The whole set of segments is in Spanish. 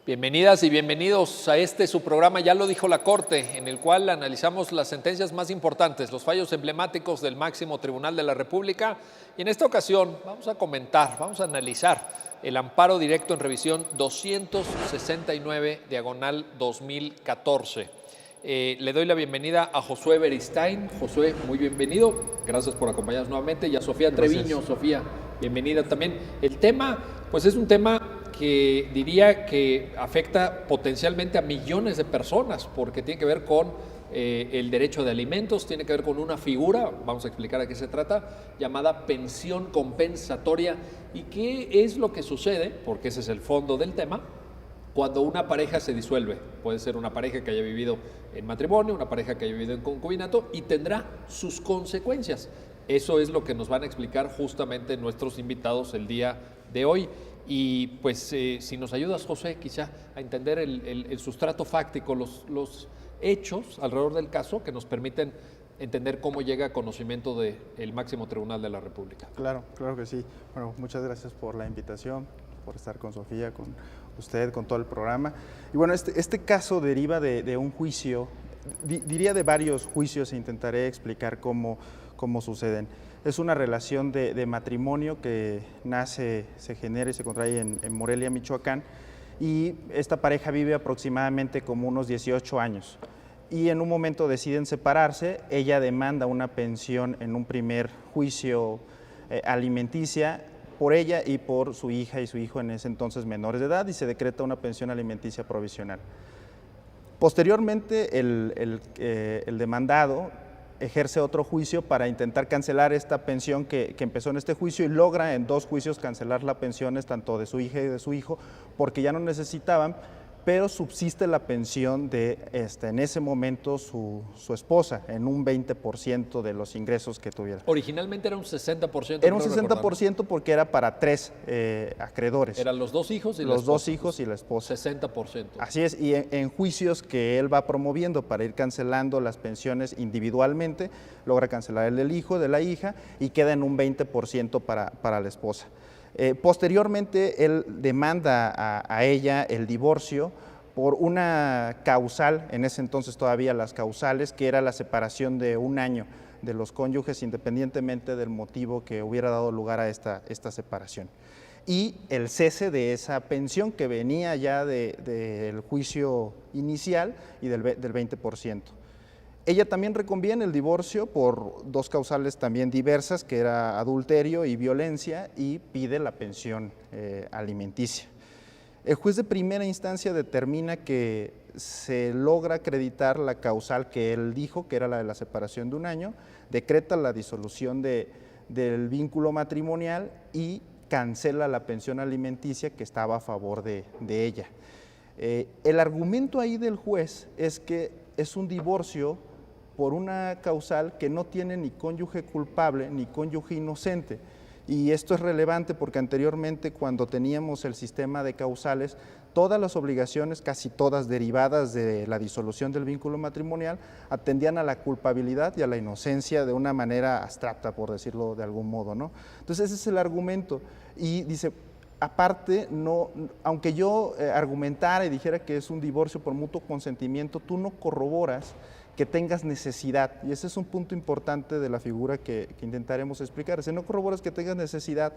Bienvenidas y bienvenidos a su programa Ya lo dijo la Corte, en el cual analizamos las sentencias más importantes, los fallos emblemáticos del máximo tribunal de la República. Y en esta ocasión vamos a comentar, vamos a analizar el amparo directo en revisión 269/2014. Le doy la bienvenida a Josué Beristain. Josué, muy bienvenido. Gracias por acompañarnos nuevamente. Y a Sofía Treviño. Sofía, bienvenida también. El tema, pues es un tema que diría que afecta potencialmente a millones de personas, porque tiene que ver con el derecho de alimentos, tiene que ver con una figura, vamos a explicar a qué se trata, llamada pensión compensatoria. ¿Y qué es lo que sucede? Porque ese es el fondo del tema. Cuando una pareja se disuelve, puede ser una pareja que haya vivido en matrimonio, una pareja que haya vivido en concubinato, y tendrá sus consecuencias. Eso es lo que nos van a explicar justamente nuestros invitados el día de hoy. Y pues si nos ayudas, José, quizá a entender el sustrato fáctico, los hechos alrededor del caso que nos permiten entender cómo llega a conocimiento del máximo tribunal de la República. Claro que sí. Bueno, muchas gracias por la invitación, por estar con Sofía, con usted, con todo el programa. Y bueno, este caso deriva de un juicio, diría de varios juicios, e intentaré explicar cómo suceden. Es una relación de matrimonio que nace, se genera y se contrae en Morelia, Michoacán, y esta pareja vive aproximadamente como unos 18 años. Y en un momento deciden separarse. Ella demanda una pensión en un primer juicio alimenticia por ella y por su hija y su hijo, en ese entonces menores de edad, y se decreta una pensión alimenticia provisional. Posteriormente, el demandado ejerce otro juicio para intentar cancelar esta pensión que empezó en este juicio, y logra en dos juicios cancelar las pensiones tanto de su hija y de su hijo, porque ya no necesitaban, pero subsiste la pensión de en ese momento su esposa en un 20% de los ingresos que tuviera. Originalmente era un 60%. Era un 60% porque era para tres acreedores. Eran los dos hijos y los dos hijos y la esposa. 60%. Así es, y en juicios que él va promoviendo para ir cancelando las pensiones individualmente, logra cancelar el del hijo, de la hija, y queda en un 20% para la esposa. Posteriormente, él demanda a ella el divorcio por una causal, en ese entonces todavía las causales, que era la separación de un año de los cónyuges, independientemente del motivo que hubiera dado lugar a esta separación. Y el cese de esa pensión que venía ya del juicio inicial y del 20%. Ella también reconviene el divorcio por dos causales también diversas, que era adulterio y violencia, y pide la pensión alimenticia. El juez de primera instancia determina que se logra acreditar la causal que él dijo, que era la de la separación de un año, decreta la disolución del vínculo matrimonial y cancela la pensión alimenticia que estaba a favor de ella. El argumento ahí del juez es que es un divorcio por una causal que no tiene ni cónyuge culpable ni cónyuge inocente. Y esto es relevante porque anteriormente, cuando teníamos el sistema de causales, todas las obligaciones, casi todas derivadas de la disolución del vínculo matrimonial, atendían a la culpabilidad y a la inocencia de una manera abstracta, por decirlo de algún modo, ¿no? Entonces ese es el argumento. Y dice, aparte, aunque yo argumentara y dijera que es un divorcio por mutuo consentimiento, tú no corroboras que tengas necesidad, y ese es un punto importante de la figura que intentaremos explicar. Si no corroboras que tengas necesidad,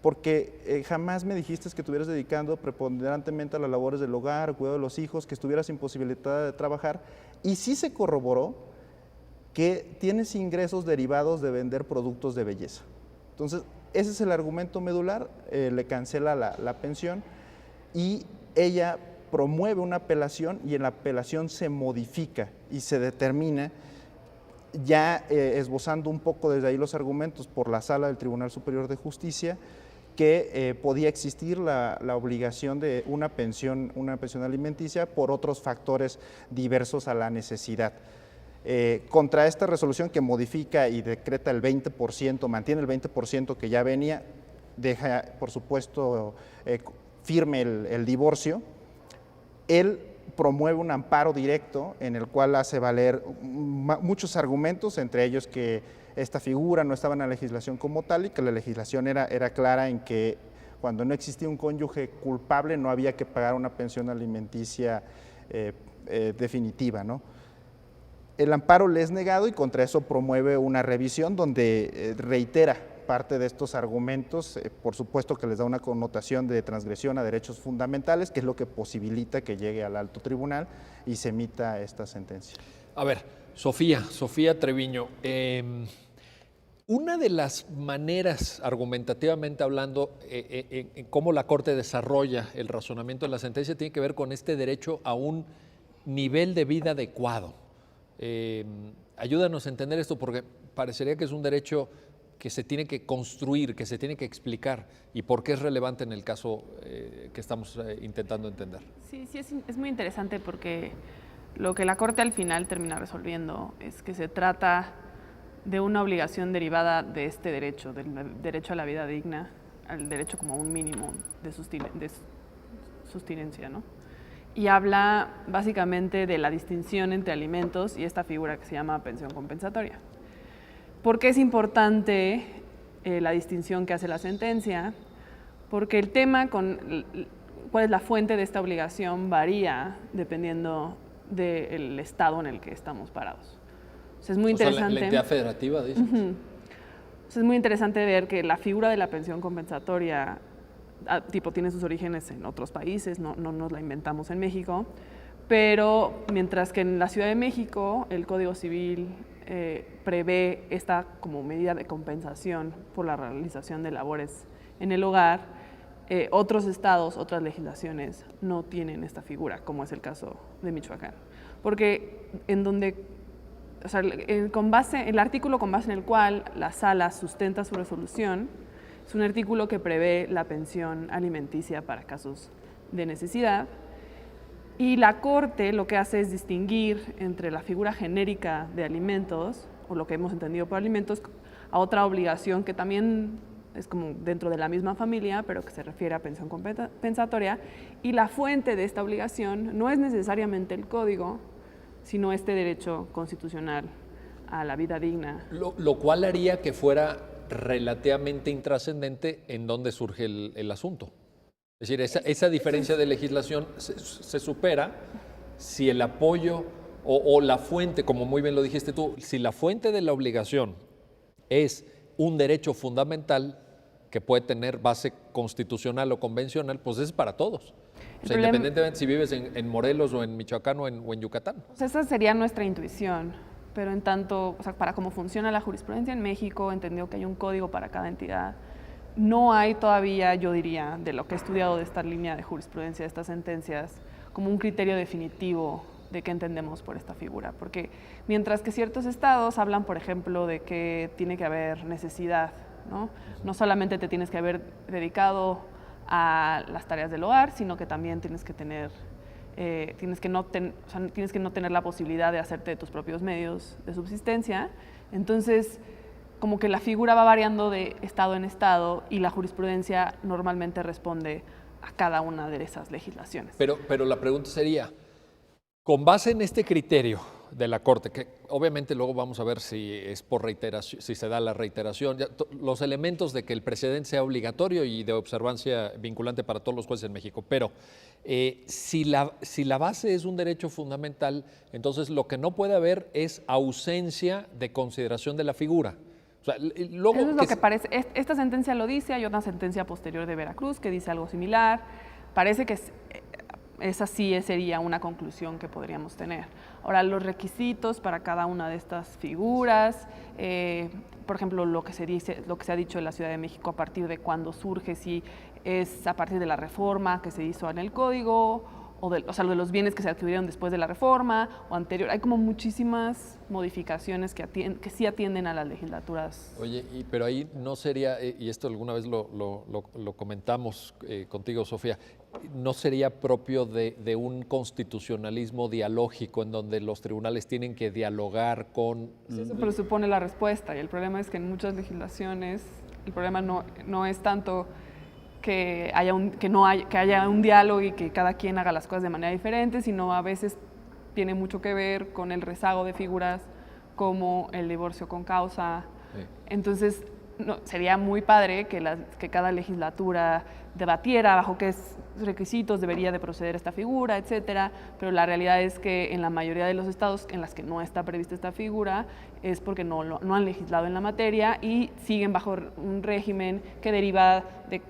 porque jamás me dijiste que estuvieras dedicando preponderantemente a las labores del hogar, cuidado de los hijos, que estuvieras imposibilitada de trabajar, y sí se corroboró que tienes ingresos derivados de vender productos de belleza. Entonces, ese es el argumento medular. Le cancela la pensión, y ella promueve una apelación, y en la apelación se modifica y se determina, ya esbozando un poco desde ahí los argumentos por la Sala del Tribunal Superior de Justicia, que podía existir la obligación de una pensión alimenticia por otros factores diversos a la necesidad. Contra esta resolución, que modifica y decreta el 20%, mantiene el 20% que ya venía, deja por supuesto firme el divorcio, él promueve un amparo directo en el cual hace valer muchos argumentos, entre ellos que esta figura no estaba en la legislación como tal y que la legislación era clara en que cuando no existía un cónyuge culpable no había que pagar una pensión alimenticia definitiva, ¿no? El amparo le es negado y contra eso promueve una revisión donde reitera parte de estos argumentos, por supuesto que les da una connotación de transgresión a derechos fundamentales, que es lo que posibilita que llegue al alto tribunal y se emita esta sentencia. A ver, Sofía Treviño, una de las maneras, argumentativamente hablando, en cómo la Corte desarrolla el razonamiento de la sentencia tiene que ver con este derecho a un nivel de vida adecuado. Ayúdanos a entender esto porque parecería que es un derecho que se tiene que construir, que se tiene que explicar y por qué es relevante en el caso que estamos intentando entender. Sí, es muy interesante porque lo que la Corte al final termina resolviendo es que se trata de una obligación derivada de este derecho, del derecho a la vida digna, al derecho como un mínimo de sustinencia, ¿no? Y habla básicamente de la distinción entre alimentos y esta figura que se llama pensión compensatoria. ¿Por qué es importante la distinción que hace la sentencia? Porque el tema con cuál es la fuente de esta obligación varía dependiendo del estado en el que estamos parados. O sea, es muy interesante. La entidad federativa, dices. O sea, es muy interesante ver que la figura de la pensión compensatoria tiene sus orígenes en otros países, no nos la inventamos en México, pero mientras que en la Ciudad de México el Código Civil prevé esta como medida de compensación por la realización de labores en el hogar, otros estados, otras legislaciones no tienen esta figura, como es el caso de Michoacán. Porque o sea, el artículo con base en el cual la sala sustenta su resolución es un artículo que prevé la pensión alimenticia para casos de necesidad. Y la Corte lo que hace es distinguir entre la figura genérica de alimentos, o lo que hemos entendido por alimentos, a otra obligación que también es como dentro de la misma familia, pero que se refiere a pensión compensatoria, y la fuente de esta obligación no es necesariamente el código, sino este derecho constitucional a la vida digna. Lo cual haría que fuera relativamente intrascendente en dónde surge el asunto. Es decir, esa diferencia de legislación se supera si el apoyo o la fuente, como muy bien lo dijiste tú, si la fuente de la obligación es un derecho fundamental que puede tener base constitucional o convencional, pues es para todos. O sea, independientemente si vives en Morelos o en Michoacán o en Yucatán. Pues esa sería nuestra intuición, pero en tanto, o sea, para cómo funciona la jurisprudencia en México, entendió que hay un código para cada entidad. No hay todavía, yo diría, de lo que he estudiado de esta línea de jurisprudencia, de estas sentencias, como un criterio definitivo de qué entendemos por esta figura. Porque mientras que ciertos estados hablan, por ejemplo, de que tiene que haber necesidad, ¿no? No solamente te tienes que haber dedicado a las tareas del hogar, sino que también tienes que tener, tienes que no tener la posibilidad de hacerte de tus propios medios de subsistencia. Entonces, como que la figura va variando de estado en estado y la jurisprudencia normalmente responde a cada una de esas legislaciones. Pero la pregunta sería, con base en este criterio de la Corte, que obviamente luego vamos a ver si es por reiteración, si se da la reiteración, los elementos de que el precedente sea obligatorio y de observancia vinculante para todos los jueces en México, pero si la base es un derecho fundamental, entonces lo que no puede haber es ausencia de consideración de la figura. O sea, luego eso es lo que parece. Esta sentencia lo dice, hay otra sentencia posterior de Veracruz que dice algo similar. Parece que esa sí sería una conclusión que podríamos tener. Ahora, los requisitos para cada una de estas figuras, por ejemplo, lo que se ha dicho en la Ciudad de México a partir de cuándo surge, si es a partir de la reforma que se hizo en el Código, o sea, de los bienes que se adquirieron después de la reforma o anterior. Hay como muchísimas modificaciones que sí atienden a las legislaturas. Oye, pero ahí no sería, y esto alguna vez lo comentamos contigo, Sofía, ¿no sería propio de un constitucionalismo dialógico en donde los tribunales tienen que dialogar con... Pues eso presupone la respuesta, y el problema es que en muchas legislaciones el problema no es tanto que haya un diálogo y que cada quien haga las cosas de manera diferente, sino a veces tiene mucho que ver con el rezago de figuras como el divorcio con causa. Sí. Entonces, sería muy padre que cada legislatura debatiera bajo qué requisitos debería de proceder esta figura, etcétera, pero la realidad es que en la mayoría de los estados en las que no está prevista esta figura es porque no han legislado en la materia y siguen bajo un régimen que deriva de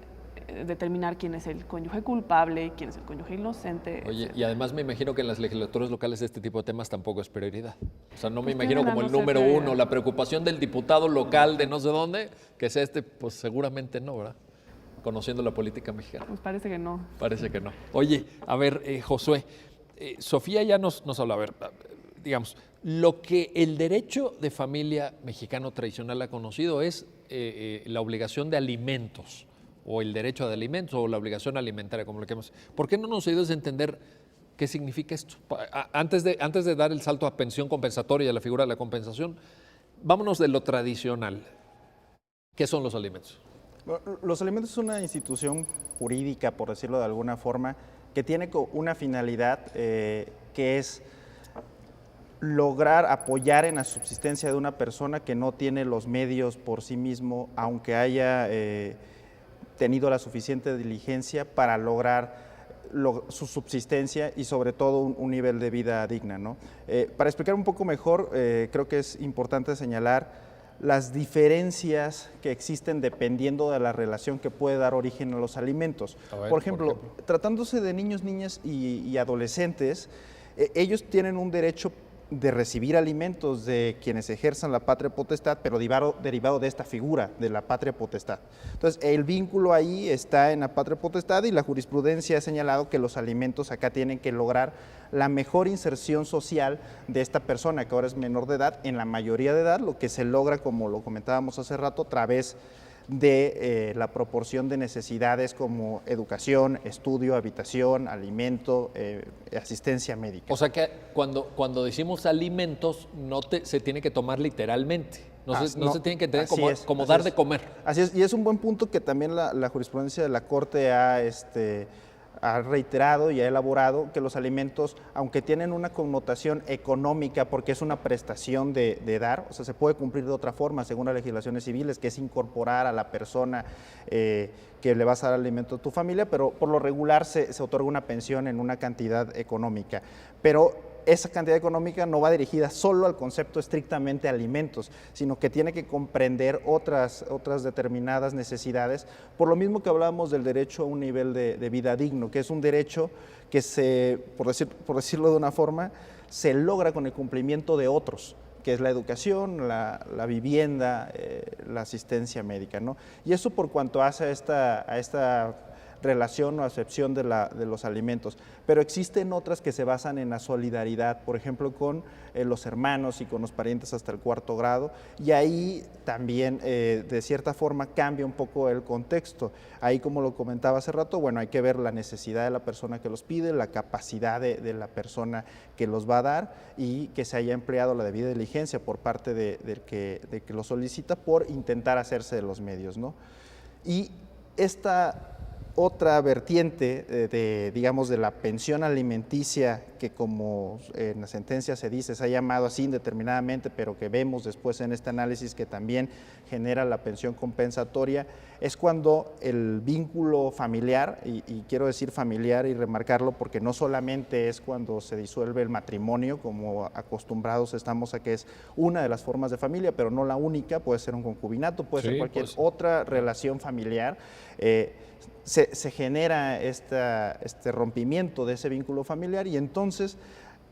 determinar quién es el cónyuge culpable, quién es el cónyuge inocente. Oye, y además me imagino que en las legislaturas locales este tipo de temas tampoco es prioridad. O sea, no me Pues imagino como el número uno, la preocupación del diputado local de no sé dónde, que sea pues seguramente no, ¿verdad? Conociendo la política mexicana. Pues parece que no. Parece que no. Oye, a ver, Josué, Sofía ya nos habla, a ver, digamos, lo que el derecho de familia mexicano tradicional ha conocido es la obligación de alimentos, o el derecho de alimentos, o la obligación alimentaria, como lo queramos. ¿Por qué no nos ayudas a entender qué significa esto? Antes de dar el salto a pensión compensatoria y a la figura de la compensación, vámonos de lo tradicional. ¿Qué son los alimentos? Los alimentos es una institución jurídica, por decirlo de alguna forma, que tiene una finalidad que es lograr apoyar en la subsistencia de una persona que no tiene los medios por sí mismo, aunque haya tenido la suficiente diligencia para lograr su subsistencia y sobre todo un nivel de vida digna, ¿no? Para explicar un poco mejor, creo que es importante señalar las diferencias que existen dependiendo de la relación que puede dar origen a los alimentos. Por ejemplo, tratándose de niños, niñas y adolescentes, ellos tienen un derecho de recibir alimentos de quienes ejerzan la patria potestad, pero derivado de esta figura de la patria potestad. Entonces, el vínculo ahí está en la patria potestad y la jurisprudencia ha señalado que los alimentos acá tienen que lograr la mejor inserción social de esta persona, que ahora es menor de edad, en la mayoría de edad, lo que se logra, como lo comentábamos hace rato, a través de la proporción de necesidades como educación, estudio, habitación, alimento, asistencia médica. O sea que cuando decimos alimentos, se tiene que tomar literalmente. No se tiene que entender como dar de comer. Así es, y es un buen punto que también la jurisprudencia de la Corte ha reiterado y ha elaborado, que los alimentos, aunque tienen una connotación económica porque es una prestación de dar, o sea, se puede cumplir de otra forma según las legislaciones civiles, que es incorporar a la persona que le vas a dar alimento a tu familia, pero por lo regular se otorga una pensión en una cantidad económica. Pero esa cantidad económica no va dirigida solo al concepto estrictamente alimentos, sino que tiene que comprender otras determinadas necesidades, por lo mismo que hablábamos del derecho a un nivel de vida digno, que es un derecho que por decirlo de una forma, se logra con el cumplimiento de otros, que es la educación, la vivienda, la asistencia médica, ¿no? Y eso por cuanto hace a esta relación o acepción de los alimentos, pero existen otras que se basan en la solidaridad, por ejemplo con los hermanos y con los parientes hasta el 4º grado, y ahí también de cierta forma cambia un poco el contexto. Ahí, como lo comentaba hace rato, bueno, hay que ver la necesidad de la persona que los pide, la capacidad de la persona que los va a dar y que se haya empleado la debida diligencia por parte del que lo solicita por intentar hacerse de los medios, ¿no? Y esta otra vertiente digamos, de la pensión alimenticia, que como en la sentencia se dice, se ha llamado así indeterminadamente, pero que vemos después en este análisis que también genera la pensión compensatoria, es cuando el vínculo familiar, y quiero decir familiar y remarcarlo porque no solamente es cuando se disuelve el matrimonio, como acostumbrados estamos a que es una de las formas de familia, pero no la única, puede ser un concubinato, puede ser cualquier otra relación familiar, se genera este rompimiento de ese vínculo familiar y entonces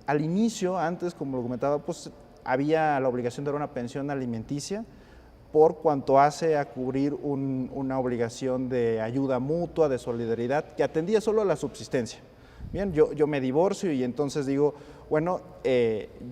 al inicio, antes como lo comentaba, pues había la obligación de dar una pensión alimenticia por cuanto hace a cubrir una obligación de ayuda mutua, de solidaridad, que atendía solo a la subsistencia. Bien, yo me divorcio y entonces digo, bueno,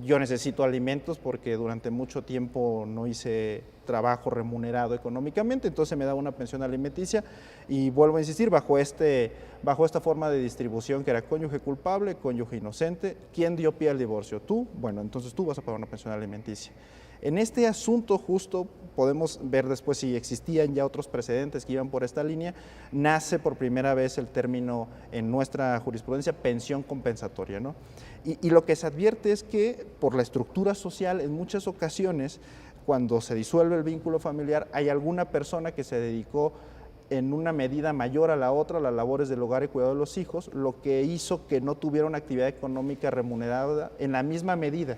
yo necesito alimentos porque durante mucho tiempo no hice trabajo remunerado económicamente, entonces me da una pensión alimenticia y vuelvo a insistir, bajo esta forma de distribución que era cónyuge culpable, cónyuge inocente. ¿Quién dio pie al divorcio? ¿Tú? Bueno, entonces tú vas a pagar una pensión alimenticia. En este asunto justo podemos ver después si existían ya otros precedentes que iban por esta línea, nace por primera vez el término en nuestra jurisprudencia pensión compensatoria, ¿no? Y lo que se advierte es que por la estructura social en muchas ocasiones cuando se disuelve el vínculo familiar, hay alguna persona que se dedicó en una medida mayor a la otra, las labores del hogar y cuidado de los hijos, lo que hizo que no tuviera una actividad económica remunerada en la misma medida.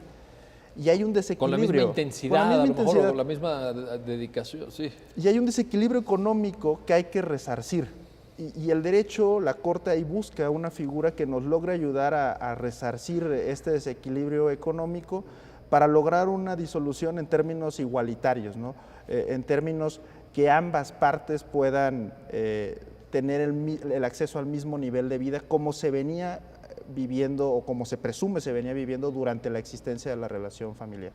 Y hay un desequilibrio. Con la misma intensidad, a lo mejor, o con la misma dedicación, sí. Y hay un desequilibrio económico que hay que resarcir. Y el derecho, la Corte ahí busca una figura que nos logre ayudar a resarcir este desequilibrio económico para lograr una disolución en términos igualitarios, ¿no? En términos que ambas partes puedan tener el acceso al mismo nivel de vida como se venía viviendo o como se presume se venía viviendo durante la existencia de la relación familiar.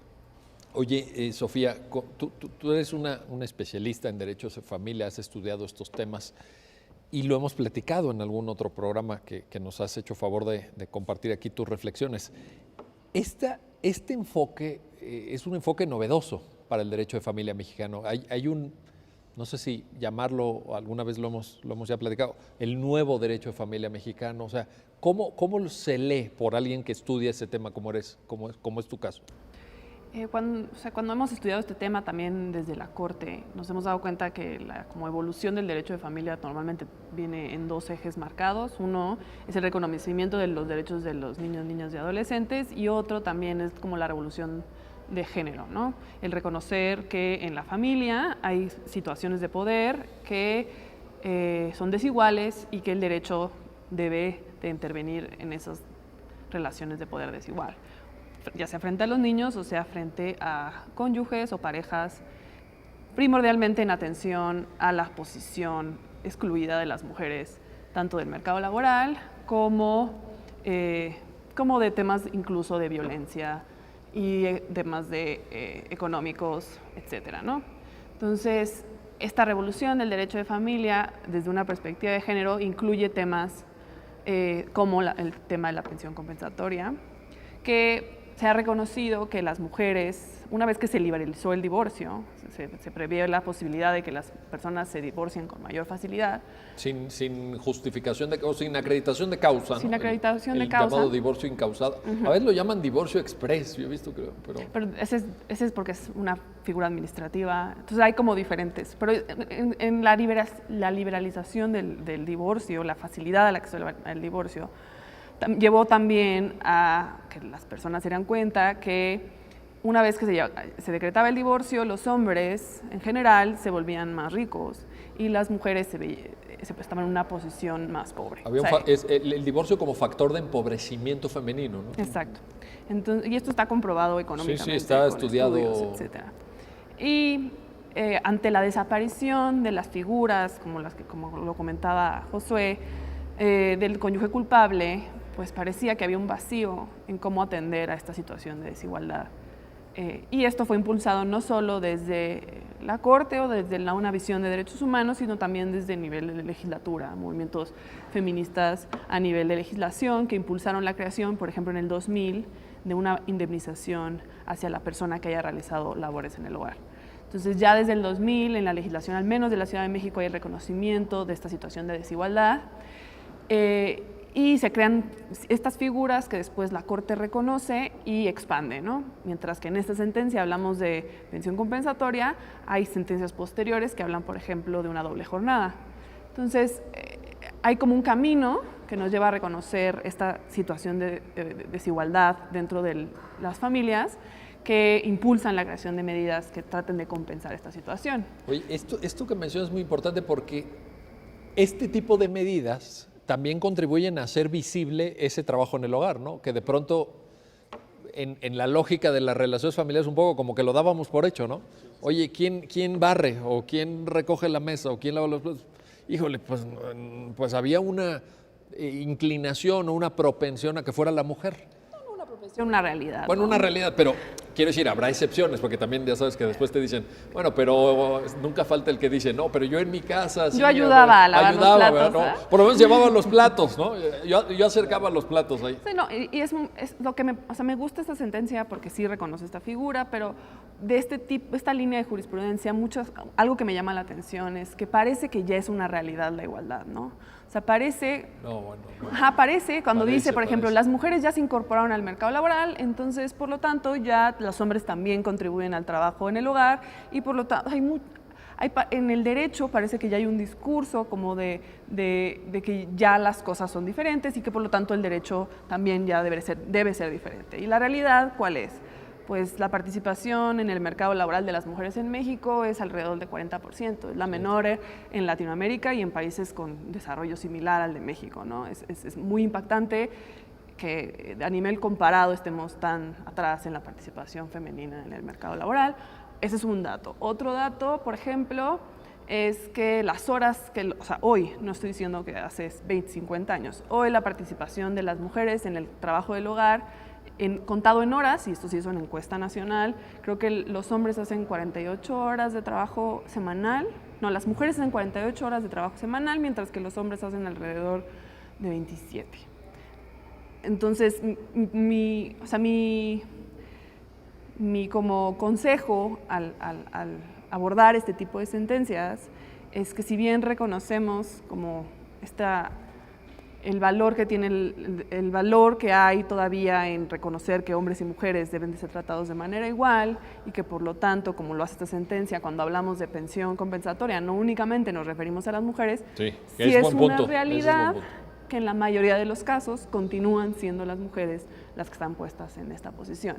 Oye, Sofía, tú eres una especialista en derechos de familia, has estudiado estos temas y lo hemos platicado en algún otro programa que nos has hecho favor de compartir aquí tus reflexiones. Este enfoque es un enfoque novedoso para el derecho de familia mexicano. Hay un, no sé si llamarlo, alguna vez lo hemos ya platicado, el nuevo derecho de familia mexicano. O sea, ¿cómo se lee por alguien que estudia ese tema como es tu caso? Cuando hemos estudiado este tema también desde la Corte, nos hemos dado cuenta que como evolución del derecho de familia normalmente viene en dos ejes marcados. Uno es el reconocimiento de los derechos de los niños, niñas y adolescentes, y otro también es como la revolución de género, ¿no? El reconocer que en la familia hay situaciones de poder que son desiguales y que el derecho debe de intervenir en esas relaciones de poder desigual, ya sea frente a los niños o sea frente a cónyuges o parejas, primordialmente en atención a la posición excluida de las mujeres, tanto del mercado laboral como de temas incluso de violencia y temas económicos, etcétera, ¿no? Entonces, esta revolución del derecho de familia, desde una perspectiva de género, incluye temas como el tema de la pensión compensatoria, que se ha reconocido que las mujeres, una vez que se liberalizó el divorcio, se prevé la posibilidad de que las personas se divorcien con mayor facilidad. Sin justificación o sin acreditación de causa. Sin acreditación de causa. El llamado divorcio incausado. A veces lo llaman divorcio express, yo he visto, creo. Pero ese es porque es una figura administrativa. Entonces hay como diferentes. Pero en la liberalización del divorcio, la facilidad al acceso al divorcio, llevó también a que las personas se dieran cuenta que una vez que se decretaba el divorcio, los hombres en general se volvían más ricos y las mujeres estaban en una posición más pobre. El divorcio como factor de empobrecimiento femenino, ¿no? Exacto. Entonces, y esto está comprobado económicamente. Sí, está estudiado. Etcétera. Y ante la desaparición de las figuras, como lo comentaba Josué, del cónyuge culpable, pues parecía que había un vacío en cómo atender a esta situación de desigualdad. Y esto fue impulsado no solo desde la Corte o desde una visión de derechos humanos, sino también desde el nivel de legislatura, movimientos feministas a nivel de legislación que impulsaron la creación, por ejemplo, en el 2000, de una indemnización hacia la persona que haya realizado labores en el hogar. Entonces, ya desde el 2000, en la legislación, al menos de la Ciudad de México, hay el reconocimiento de esta situación de desigualdad. Y se crean estas figuras que después la Corte reconoce y expande, ¿no? Mientras que en esta sentencia hablamos de pensión compensatoria, hay sentencias posteriores que hablan, por ejemplo, de una doble jornada. Entonces, hay como un camino que nos lleva a reconocer esta situación de desigualdad dentro de las familias que impulsan la creación de medidas que traten de compensar esta situación. Oye, esto que mencionas es muy importante porque este tipo de medidas también contribuyen a hacer visible ese trabajo en el hogar, ¿no? Que de pronto, en la lógica de las relaciones familiares, un poco como que lo dábamos por hecho, ¿no? Oye, ¿quién barre? ¿O quién recoge la mesa? ¿O quién lava los platos? Híjole, pues había una inclinación o una propensión a que fuera la mujer. Una realidad. Bueno, ¿no? Una realidad, pero quiero decir, habrá excepciones, porque también ya sabes que después te dicen, bueno, pero nunca falta el que dice, no, pero yo en mi casa... Yo ayudaba a lavar los platos. ¿no? Por lo menos llevaba los platos, ¿no? Yo acercaba los platos ahí. Sí, no, y es lo que me gusta esta sentencia porque sí reconoce esta figura, pero de este tipo, esta línea de jurisprudencia, algo que me llama la atención es que parece que ya es una realidad la igualdad, ¿no? O O sea, parece... No, bueno. Ajá, parece cuando dice, por ejemplo, parece. las mujeres ya se incorporaron al mercado laboral, entonces, por lo tanto, ya los hombres también contribuyen al trabajo en el hogar y, por lo tanto, en el derecho parece que ya hay un discurso como de que ya las cosas son diferentes y que, por lo tanto, el derecho también ya debe ser diferente. ¿Y la realidad cuál es? Pues la participación en el mercado laboral de las mujeres en México es alrededor de 40%, es la menor en Latinoamérica y en países con desarrollo similar al de México, ¿no? Es muy impactante que a nivel comparado estemos tan atrás en la participación femenina en el mercado laboral. Ese es un dato. Otro dato, por ejemplo, es que las horas, o sea, hoy, no estoy diciendo que hace 20, 50 años, hoy la participación de las mujeres en el trabajo del hogar, contado en horas, y esto sí es una encuesta nacional, creo que los hombres hacen 48 horas de trabajo semanal, no, las mujeres hacen 48 horas de trabajo semanal, mientras que los hombres hacen alrededor de 27. Entonces, mi como consejo al abordar este tipo de sentencias es que si bien reconocemos como el valor que tiene el valor que hay todavía en reconocer que hombres y mujeres deben de ser tratados de manera igual y que por lo tanto, como lo hace esta sentencia, cuando hablamos de pensión compensatoria, no únicamente nos referimos a las mujeres, sí es una realidad que en la mayoría de los casos continúan siendo las mujeres las que están puestas en esta posición.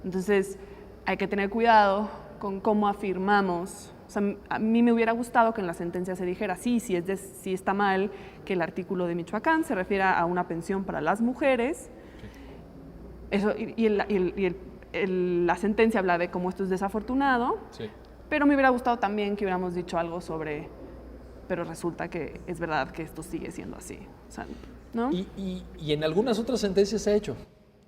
Entonces, hay que tener cuidado con cómo afirmamos. O sea, a mí me hubiera gustado que en la sentencia se dijera, sí está mal que el artículo de Michoacán se refiera a una pensión para las mujeres. Eso, la sentencia habla de cómo esto es desafortunado, pero me hubiera gustado también que hubiéramos dicho algo sobre, pero resulta que es verdad que esto sigue siendo así. O sea, ¿no? Y en algunas otras sentencias se ha hecho.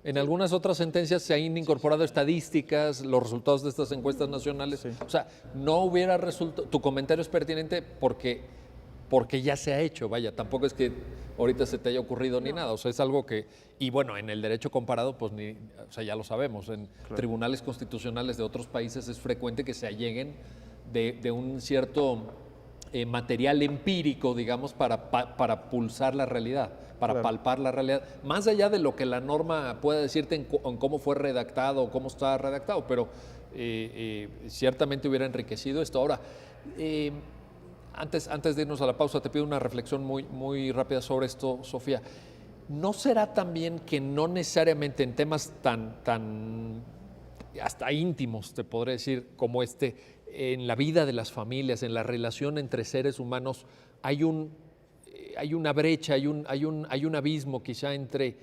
En algunas otras sentencias se han incorporado estadísticas, los resultados de estas encuestas nacionales. Sí. O sea, no hubiera resultado. Tu comentario es pertinente porque ya se ha hecho, vaya, tampoco es que ahorita se te haya ocurrido ni nada. O sea, es algo que. Y bueno, en el derecho comparado, pues o sea, ya lo sabemos. En tribunales constitucionales de otros países es frecuente que se alleguen de un cierto material empírico, digamos, para pulsar la realidad. Para palpar la realidad, más allá de lo que la norma pueda decirte en cómo fue redactado o cómo está redactado, pero ciertamente hubiera enriquecido esto. Ahora, antes de irnos a la pausa, te pido una reflexión muy, muy rápida sobre esto, Sofía. ¿No será también que no necesariamente en temas tan hasta íntimos, te podré decir, como en la vida de las familias, en la relación entre seres humanos, hay una brecha, hay un abismo quizá entre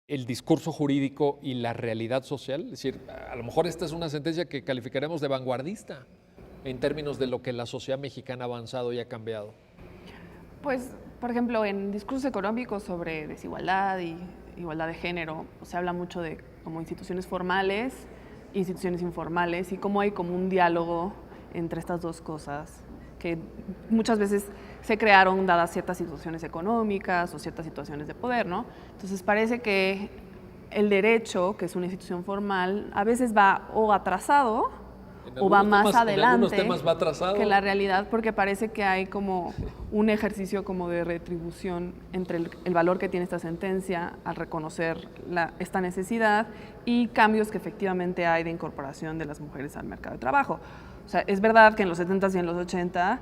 el discurso jurídico y la realidad social? Es decir, a lo mejor esta es una sentencia que calificaremos de vanguardista en términos de lo que la sociedad mexicana ha avanzado y ha cambiado. Pues, por ejemplo, en discursos económicos sobre desigualdad y igualdad de género, se habla mucho de como instituciones formales e instituciones informales y cómo hay como un diálogo entre estas dos cosas que muchas veces se crearon dadas ciertas situaciones económicas o ciertas situaciones de poder, ¿no? Entonces parece que el derecho, que es una institución formal, a veces va o atrasado o va más adelante que la realidad, porque parece que hay como un ejercicio como de retribución entre el valor que tiene esta sentencia al reconocer esta necesidad y cambios que efectivamente hay de incorporación de las mujeres al mercado de trabajo. O sea, es verdad que en los 70s y en los 80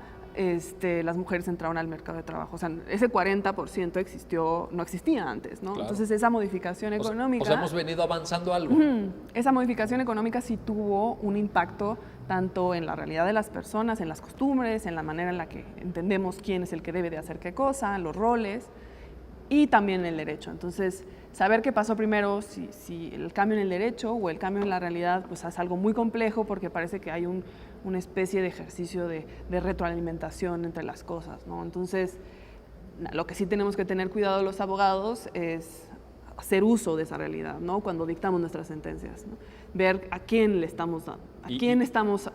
las mujeres entraron al mercado de trabajo. O sea, ese 40% no existía antes, ¿no? Claro. Entonces, esa modificación económica... O sea, hemos venido avanzando algo. Esa modificación económica sí tuvo un impacto tanto en la realidad de las personas, en las costumbres, en la manera en la que entendemos quién es el que debe de hacer qué cosa, los roles, y también en el derecho. Entonces, saber qué pasó primero, si el cambio en el derecho o el cambio en la realidad, pues es algo muy complejo porque parece que hay una especie de ejercicio de retroalimentación entre las cosas, ¿no? Entonces, lo que sí tenemos que tener cuidado los abogados es hacer uso de esa realidad, ¿no? Cuando dictamos nuestras sentencias, ¿no? Ver a quién le estamos dando, quién estamos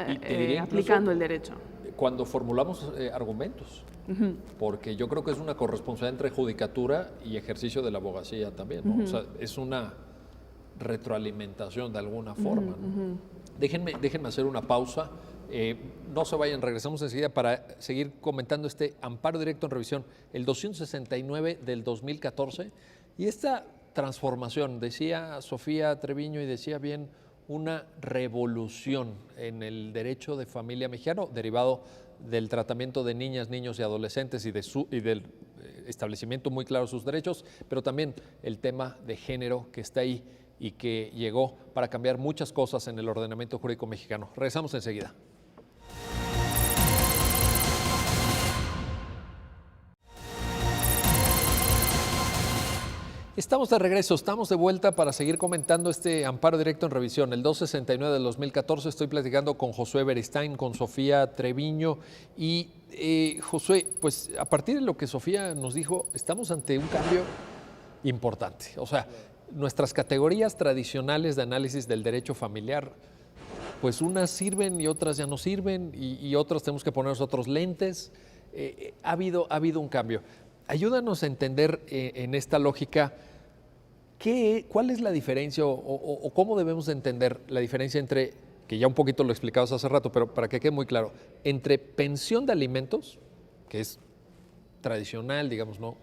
aplicando el derecho. Cuando formulamos argumentos, porque yo creo que es una corresponsabilidad entre judicatura y ejercicio de la abogacía también, ¿no? O sea, es una retroalimentación de alguna forma, ¿no? Déjenme hacer una pausa No se vayan, regresamos enseguida para seguir comentando este amparo directo en revisión, el 269 del 2014. Y esta transformación, decía Sofía Treviño y decía bien, una revolución en el derecho de familia mexicano derivado del tratamiento de niñas, niños y adolescentes y del establecimiento muy claro de sus derechos, pero también el tema de género que está ahí y que llegó para cambiar muchas cosas en el ordenamiento jurídico mexicano. Regresamos enseguida. Estamos de regreso, estamos de vuelta para seguir comentando este amparo directo en revisión, el 269 del 2014. Estoy platicando con Josué Beristain, con Sofía Treviño y Josué, pues a partir de lo que Sofía nos dijo, estamos ante un cambio importante. O sea, nuestras categorías tradicionales de análisis del derecho familiar, pues unas sirven y otras ya no sirven y otras tenemos que ponernos otros lentes. Ha habido un cambio. Ayúdanos a entender en esta lógica cuál es la diferencia o cómo debemos de entender la diferencia entre, que ya un poquito lo explicabas hace rato, pero para que quede muy claro, entre pensión de alimentos, que es tradicional, digamos, ¿no?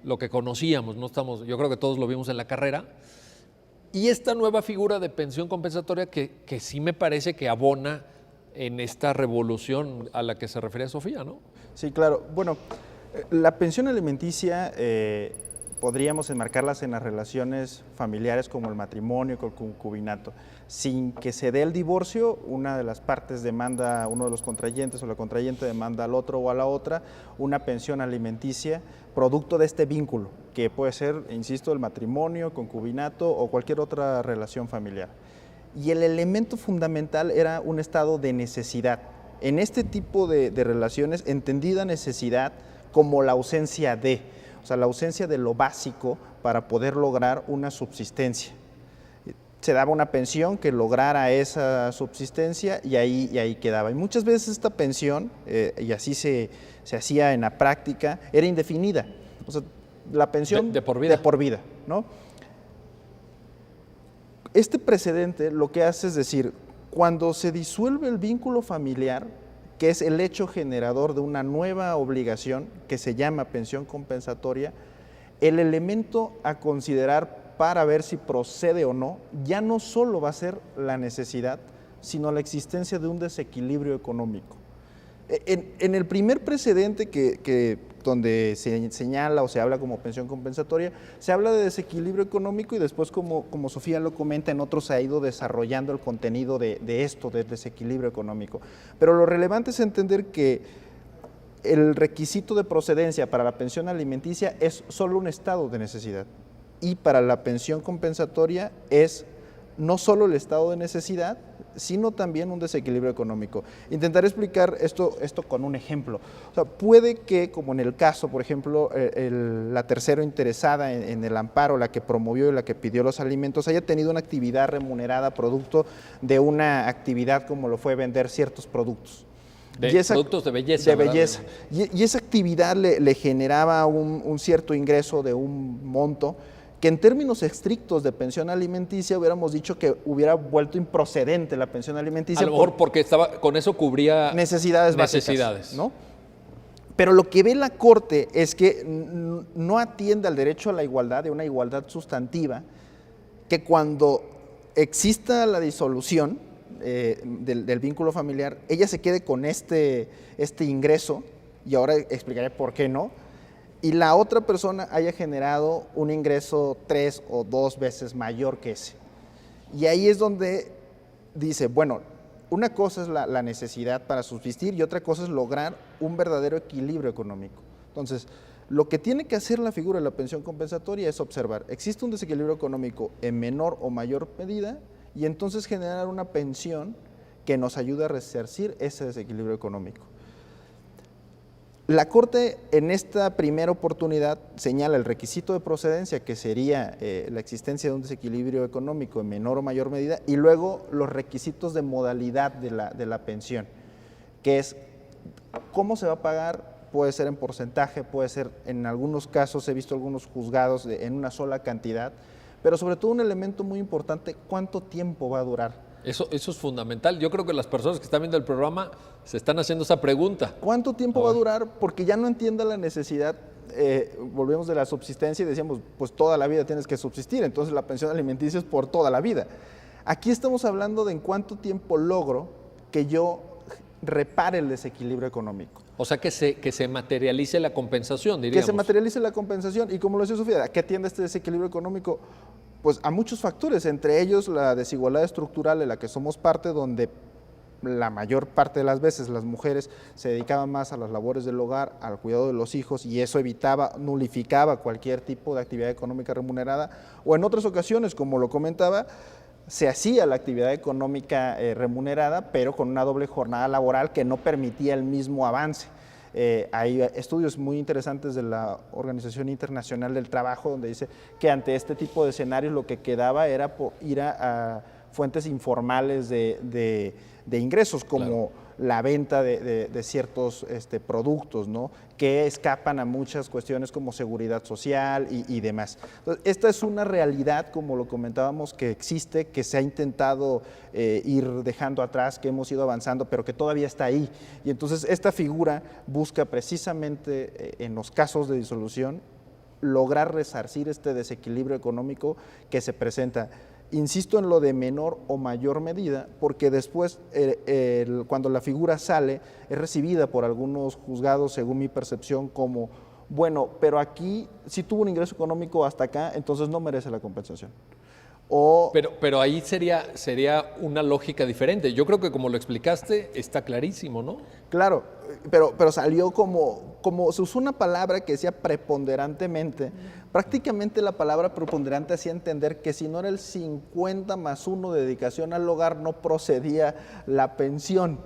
Lo que conocíamos, no estamos, yo creo que todos lo vimos en la carrera, y esta nueva figura de pensión compensatoria que sí me parece que abona en esta revolución a la que se refería Sofía, ¿no? Sí, claro. Bueno, la pensión alimenticia podríamos enmarcarlas en las relaciones familiares como el matrimonio, con el concubinato. Sin que se dé el divorcio, una de las partes demanda a uno de los contrayentes o la contrayente demanda al otro o a la otra una pensión alimenticia producto de este vínculo, que puede ser, insisto, el matrimonio, concubinato o cualquier otra relación familiar. Y el elemento fundamental era un estado de necesidad. En este tipo de relaciones, entendida necesidad como la ausencia de, o sea, la ausencia de lo básico para poder lograr una subsistencia. Se daba una pensión que lograra esa subsistencia y ahí quedaba. Y muchas veces esta pensión, y así se hacía en la práctica, era indefinida. O sea, la pensión de por vida. De por vida, ¿no? Este precedente lo que hace es decir, cuando se disuelve el vínculo familiar, que es el hecho generador de una nueva obligación que se llama pensión compensatoria, el elemento a considerar para ver si procede o no, ya no solo va a ser la necesidad, sino la existencia de un desequilibrio económico. En el primer precedente donde se señala o se habla como pensión compensatoria, se habla de desequilibrio económico y después, como Sofía lo comenta, en otros se ha ido desarrollando el contenido de esto, del desequilibrio económico. Pero lo relevante es entender que el requisito de procedencia para la pensión alimenticia es solo un estado de necesidad y para la pensión compensatoria es no solo el estado de necesidad, sino también un desequilibrio económico. Intentaré explicar esto con un ejemplo. O sea, puede que, como en el caso, por ejemplo, la tercera interesada en el amparo, la que promovió y la que pidió los alimentos, haya tenido una actividad remunerada producto de una actividad como lo fue vender ciertos productos. Productos de belleza. De belleza. Y esa actividad le generaba un cierto ingreso de un monto que en términos estrictos de pensión alimenticia hubiéramos dicho que hubiera vuelto improcedente la pensión alimenticia. A lo mejor porque con eso cubría necesidades básicas, ¿no? Pero lo que ve la Corte es que no atiende al derecho a la igualdad, de una igualdad sustantiva, que cuando exista la disolución del vínculo familiar, ella se quede con este ingreso, y ahora explicaré por qué no, y la otra persona haya generado un ingreso 3 o 2 veces mayor que ese. Y ahí es donde dice, bueno, una cosa es la necesidad para subsistir y otra cosa es lograr un verdadero equilibrio económico. Entonces, lo que tiene que hacer la figura de la pensión compensatoria es observar, existe un desequilibrio económico en menor o mayor medida y entonces generar una pensión que nos ayude a resarcir ese desequilibrio económico. La Corte en esta primera oportunidad señala el requisito de procedencia, que sería la existencia de un desequilibrio económico en menor o mayor medida, y luego los requisitos de modalidad de la pensión, que es cómo se va a pagar, puede ser en porcentaje, puede ser en algunos casos, he visto algunos juzgados en una sola cantidad, pero sobre todo un elemento muy importante, cuánto tiempo va a durar. Eso es fundamental. Yo creo que las personas que están viendo el programa se están haciendo esa pregunta. ¿Cuánto tiempo va a durar? Porque ya no entienda la necesidad, volvemos de la subsistencia y decíamos, pues toda la vida tienes que subsistir, entonces la pensión alimenticia es por toda la vida. Aquí estamos hablando de en cuánto tiempo logro que yo repare el desequilibrio económico. O sea, que se materialice la compensación, diríamos. Que se materialice la compensación. Y como lo decía Sofía, ¿a qué atiende este desequilibrio económico? Pues a muchos factores, entre ellos la desigualdad estructural de la que somos parte, donde la mayor parte de las veces las mujeres se dedicaban más a las labores del hogar, al cuidado de los hijos, y eso nulificaba cualquier tipo de actividad económica remunerada, o en otras ocasiones, como lo comentaba, se hacía la actividad económica remunerada, pero con una doble jornada laboral que no permitía el mismo avance. Hay estudios muy interesantes de la Organización Internacional del Trabajo donde dice que ante este tipo de escenarios lo que quedaba era ir a fuentes informales de ingresos, como la venta de ciertos productos, ¿no?, que escapan a muchas cuestiones como seguridad social y demás. Entonces, esta es una realidad, como lo comentábamos, que existe, que se ha intentado ir dejando atrás, que hemos ido avanzando, pero que todavía está ahí. Y entonces esta figura busca precisamente en los casos de disolución lograr resarcir este desequilibrio económico que se presenta. Insisto en lo de menor o mayor medida, porque después cuando la figura sale es recibida por algunos juzgados, según mi percepción, como, bueno, pero aquí si tuvo un ingreso económico hasta acá, entonces no merece la compensación. Pero ahí sería una lógica diferente. Yo creo que como lo explicaste, está clarísimo, ¿no? Claro, pero salió como se usó una palabra que decía preponderantemente. Prácticamente la palabra preponderante hacía entender que si no era el 50+1 de dedicación al hogar, no procedía la pensión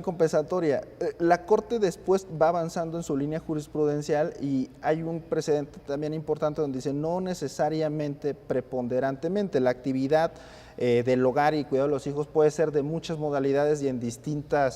compensatoria. La Corte después va avanzando en su línea jurisprudencial y hay un precedente también importante donde dice no necesariamente preponderantemente. La actividad del hogar y cuidado de los hijos puede ser de muchas modalidades y en distinto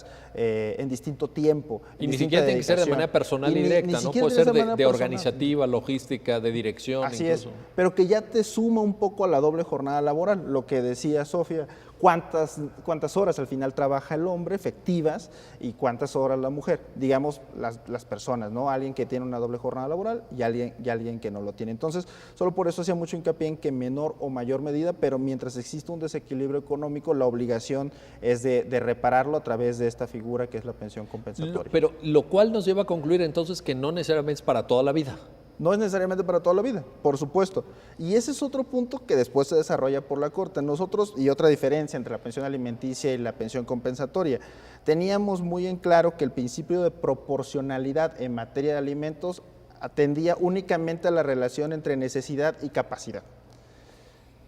tiempo. Y ni siquiera tiene que ser de manera personal y directa, ¿no? Puede ser de organizativa, logística, de dirección. Así incluso. es, pero que ya te suma un poco a la doble jornada laboral, lo que decía Sofía, cuántas horas al final trabaja el hombre efectivas y cuántas horas la mujer, digamos las personas, ¿no? Alguien que tiene una doble jornada laboral y alguien que no lo tiene. Entonces, solo por eso hacía mucho hincapié en que menor o mayor medida, pero mientras existe un desequilibrio económico, la obligación es de repararlo a través de esta figura que es la pensión compensatoria. Pero lo cual nos lleva a concluir entonces que no necesariamente es para toda la vida. No es necesariamente para toda la vida, por supuesto. Y ese es otro punto que después se desarrolla por la Corte. Nosotros, y otra diferencia entre la pensión alimenticia y la pensión compensatoria, teníamos muy en claro que el principio de proporcionalidad en materia de alimentos atendía únicamente a la relación entre necesidad y capacidad.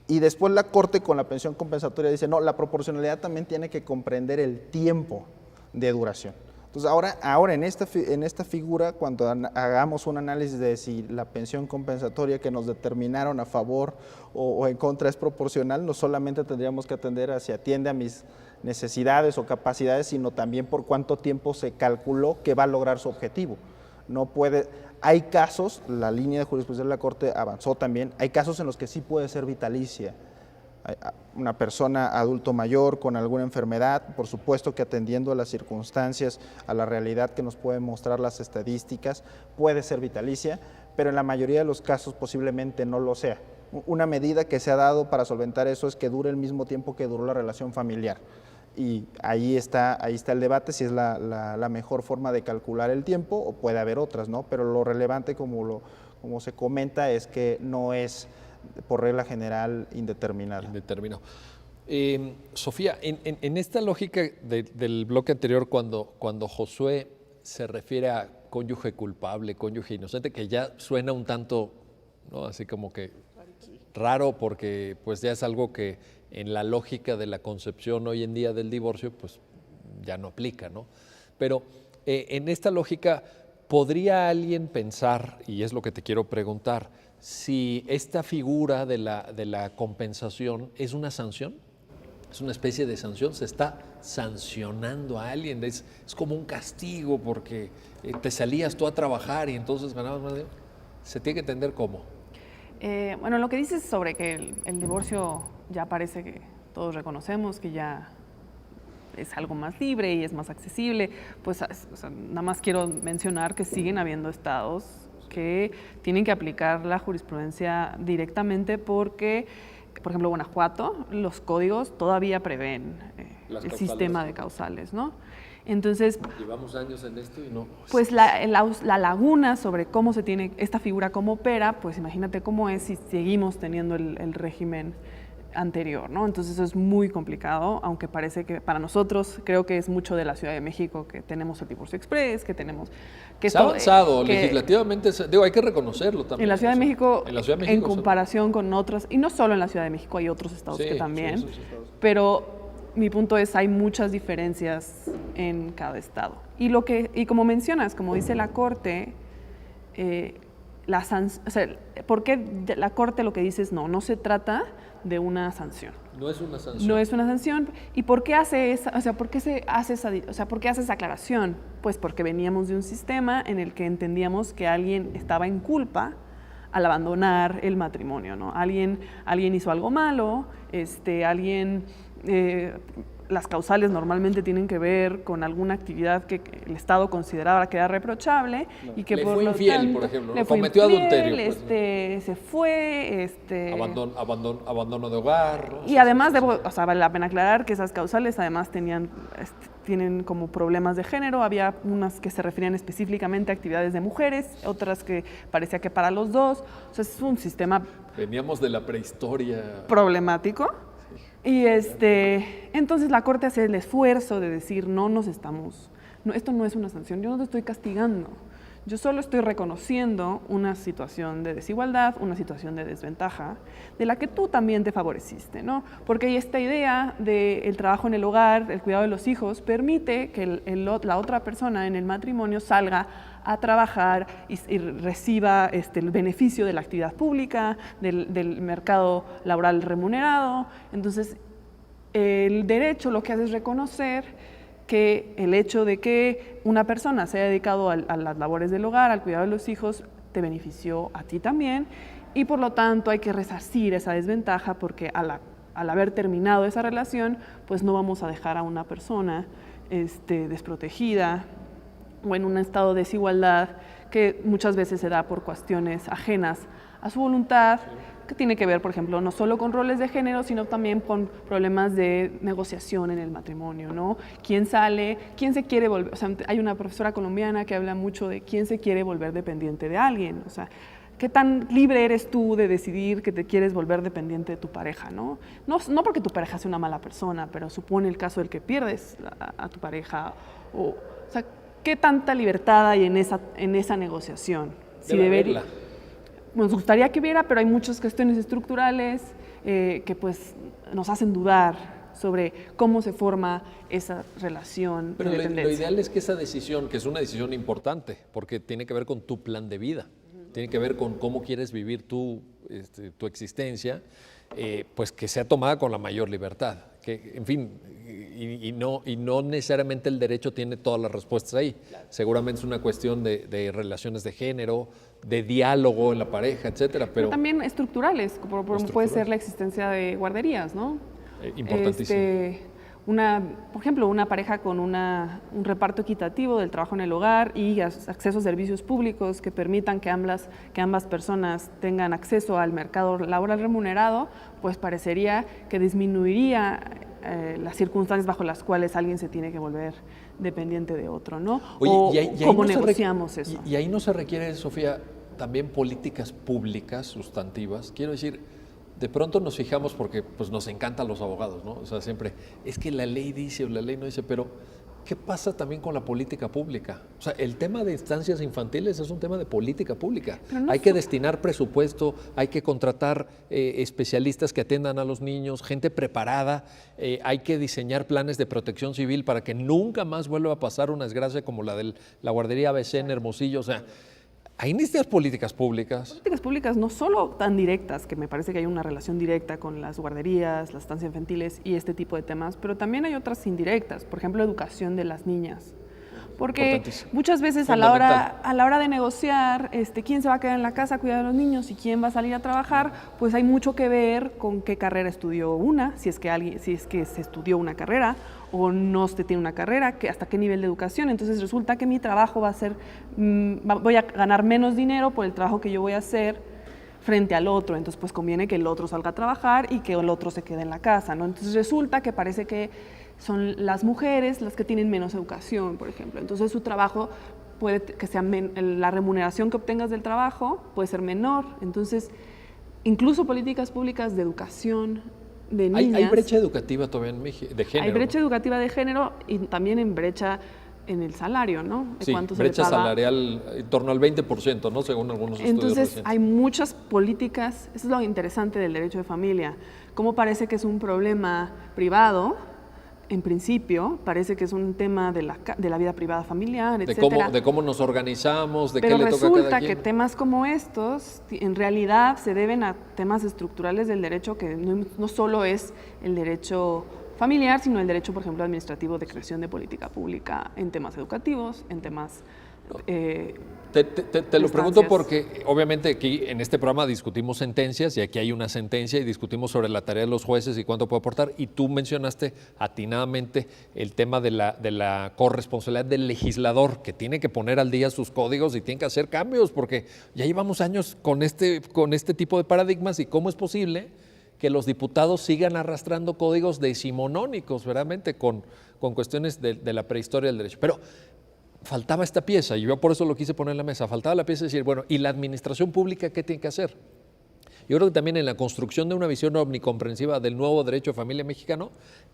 Y después la Corte con la pensión compensatoria dice, no, la proporcionalidad también tiene que comprender el tiempo de duración. Entonces ahora en esta figura, cuando hagamos un análisis de si la pensión compensatoria que nos determinaron a favor o en contra es proporcional, no solamente tendríamos que atender a si atiende a mis necesidades o capacidades, sino también por cuánto tiempo se calculó que va a lograr su objetivo. Hay casos, la línea de jurisprudencia de la Corte avanzó también, hay casos en los que sí puede ser vitalicia. Una persona adulto mayor con alguna enfermedad, por supuesto que atendiendo a las circunstancias, a la realidad que nos pueden mostrar las estadísticas, puede ser vitalicia, pero en la mayoría de los casos posiblemente no lo sea. Una medida que se ha dado para solventar eso es que dure el mismo tiempo que duró la relación familiar. Y ahí está el debate si es la mejor forma de calcular el tiempo o puede haber otras, ¿no? Pero lo relevante, como se comenta, es que no es por regla general indeterminada. Indeterminado. Sofía, en esta lógica del bloque anterior, cuando Josué se refiere a cónyuge culpable, cónyuge inocente, que ya suena un tanto, ¿no?, así como que raro, porque pues ya es algo que en la lógica de la concepción hoy en día del divorcio pues ya no aplica, ¿no? Pero en esta lógica, ¿podría alguien pensar, y es lo que te quiero preguntar, si esta figura de la compensación es una sanción? ¿Es una especie de sanción? ¿Se está sancionando a alguien? ¿Es como un castigo porque te salías tú a trabajar y entonces ganabas más dinero? ¿Se tiene que entender cómo? Bueno, lo que dices sobre que el divorcio ya parece que todos reconocemos que ya es algo más libre y es más accesible, pues o sea, nada más quiero mencionar que siguen habiendo estados que tienen que aplicar la jurisprudencia directamente porque, por ejemplo, Guanajuato, los códigos todavía prevén el sistema de causales, ¿no? Entonces, llevamos años en esto y no. Pues la laguna sobre cómo se tiene esta figura, cómo opera, pues imagínate cómo es si seguimos teniendo el régimen anterior, ¿no? Entonces eso es muy complicado, aunque parece que para nosotros creo que es mucho de la Ciudad de México, que tenemos el divorcio express, que tenemos... Que se ha avanzado legislativamente, digo, hay que reconocerlo también. En la Ciudad de México, en México, comparación con otras, y no solo en la Ciudad de México, hay otros estados que también, pero mi punto es, hay muchas diferencias en cada estado. Y como mencionas, como dice la Corte, ¿por qué la Corte lo que dice es no se trata de una sanción? No es una sanción. No es una sanción. ¿Y por qué hace por qué se hace por qué hace esa aclaración? Pues porque veníamos de un sistema en el que entendíamos que alguien estaba en culpa al abandonar el matrimonio, ¿no? Alguien hizo algo malo, las causales normalmente tienen que ver con alguna actividad que el Estado consideraba que era reprochable y que le por fue lo infiel, tanto, por ejemplo, le fue cometió infiel, adulterio, pues, se fue, abandono de hogar, ¿no? Y además vale la pena aclarar que esas causales además tienen como problemas de género, había unas que se referían específicamente a actividades de mujeres, otras que parecía que para los dos, o sea, es un sistema veníamos de la prehistoria problemático. Y entonces la Corte hace el esfuerzo de decir, esto no es una sanción, yo no te estoy castigando, yo solo estoy reconociendo una situación de desigualdad, una situación de desventaja, de la que tú también te favoreciste, ¿no? Porque hay esta idea del trabajo en el hogar, el cuidado de los hijos, permite que la otra persona en el matrimonio salga a trabajar y reciba el beneficio de la actividad pública, del mercado laboral remunerado. Entonces, el derecho lo que hace es reconocer que el hecho de que una persona se haya dedicado a las labores del hogar, al cuidado de los hijos, te benefició a ti también, y por lo tanto hay que resarcir esa desventaja porque al haber terminado esa relación, pues no vamos a dejar a una persona desprotegida o en un estado de desigualdad que muchas veces se da por cuestiones ajenas a su voluntad, que tiene que ver, por ejemplo, no solo con roles de género, sino también con problemas de negociación en el matrimonio, ¿no? ¿Quién sale? ¿Quién se quiere volver? O sea, hay una profesora colombiana que habla mucho de quién se quiere volver dependiente de alguien, o sea, ¿qué tan libre eres tú de decidir que te quieres volver dependiente de tu pareja, ¿no? No porque tu pareja sea una mala persona, pero supone el caso del que pierdes a tu pareja, o sea, ¿qué tanta libertad hay en esa negociación? Si debería, nos gustaría que hubiera, pero hay muchas cuestiones estructurales que pues nos hacen dudar sobre cómo se forma esa relación de dependencia. Lo ideal es que esa decisión, que es una decisión importante, porque tiene que ver con tu plan de vida, tiene que ver con cómo quieres vivir tu existencia, pues que sea tomada con la mayor libertad. Que, en fin, y no necesariamente el derecho tiene todas las respuestas ahí. Claro. Seguramente es una cuestión de relaciones de género, de diálogo en la pareja, etcétera. Pero también estructurales, como puede ser la existencia de guarderías, ¿no? Importantísimo. Por ejemplo, una pareja con un reparto equitativo del trabajo en el hogar y acceso a servicios públicos que permitan que ambas personas tengan acceso al mercado laboral remunerado, pues parecería que disminuiría las circunstancias bajo las cuales alguien se tiene que volver dependiente de otro, ¿no? Oye, ¿cómo negociamos eso? Y ahí no se requiere, Sofía, también políticas públicas sustantivas. Quiero decir, de pronto nos fijamos porque pues, nos encantan los abogados, ¿no? O sea, siempre, es que la ley dice o la ley no dice, pero ¿qué pasa también con la política pública? O sea, el tema de estancias infantiles es un tema de política pública. Hay que destinar presupuesto, hay que contratar especialistas que atiendan a los niños, gente preparada, hay que diseñar planes de protección civil para que nunca más vuelva a pasar una desgracia como la de la guardería ABC en Hermosillo. O sea, hay necesitas políticas públicas. Políticas públicas no solo tan directas, que me parece que hay una relación directa con las guarderías, las estancias infantiles y este tipo de temas, pero también hay otras indirectas, por ejemplo, educación de las niñas. Porque Importantísimo. muchas veces a la hora de negociar quién se va a quedar en la casa a cuidar a los niños y quién va a salir a trabajar, pues hay mucho que ver con qué carrera estudió una, si es que se estudió una carrera o no se tiene una carrera, hasta qué nivel de educación. Entonces resulta que mi trabajo va a ser, voy a ganar menos dinero por el trabajo que yo voy a hacer frente al otro, entonces pues conviene que el otro salga a trabajar y que el otro se quede en la casa, ¿no? Entonces resulta que parece que son las mujeres las que tienen menos educación, por ejemplo. Entonces su trabajo puede que sea la remuneración que obtengas del trabajo puede ser menor. Entonces, incluso políticas públicas de educación de niñas. Hay brecha educativa todavía en México, de género. Hay brecha ¿no? educativa de género y también en brecha en el salario, ¿no? Sí, cuánto se brecha le paga. salarial en torno al 20%, ¿no? Según algunos estudios Entonces, recientes. hay muchas políticas, eso es lo interesante del derecho de familia, cómo parece que es un problema privado, en principio, parece que es un tema de la vida privada familiar, etcétera. De cómo nos organizamos, de Pero qué le toca a resulta cada que quien. temas como estos, en realidad, se deben a temas estructurales del derecho, que no solo es el derecho familiar, sino el derecho, por ejemplo, administrativo de creación de política pública en temas educativos, en temas... Te lo pregunto porque obviamente aquí en este programa discutimos sentencias y aquí hay una sentencia y discutimos sobre la tarea de los jueces y cuánto puede aportar, y tú mencionaste atinadamente el tema de la corresponsabilidad del legislador, que tiene que poner al día sus códigos y tiene que hacer cambios, porque ya llevamos años con este tipo de paradigmas, y cómo es posible que los diputados sigan arrastrando códigos decimonónicos, verdaderamente, con cuestiones de la prehistoria del derecho. Pero faltaba esta pieza, y yo por eso lo quise poner en la mesa, faltaba la pieza de decir, bueno, ¿y la administración pública qué tiene que hacer? Yo creo que también en la construcción de una visión omnicomprensiva del nuevo derecho de familia mexicano,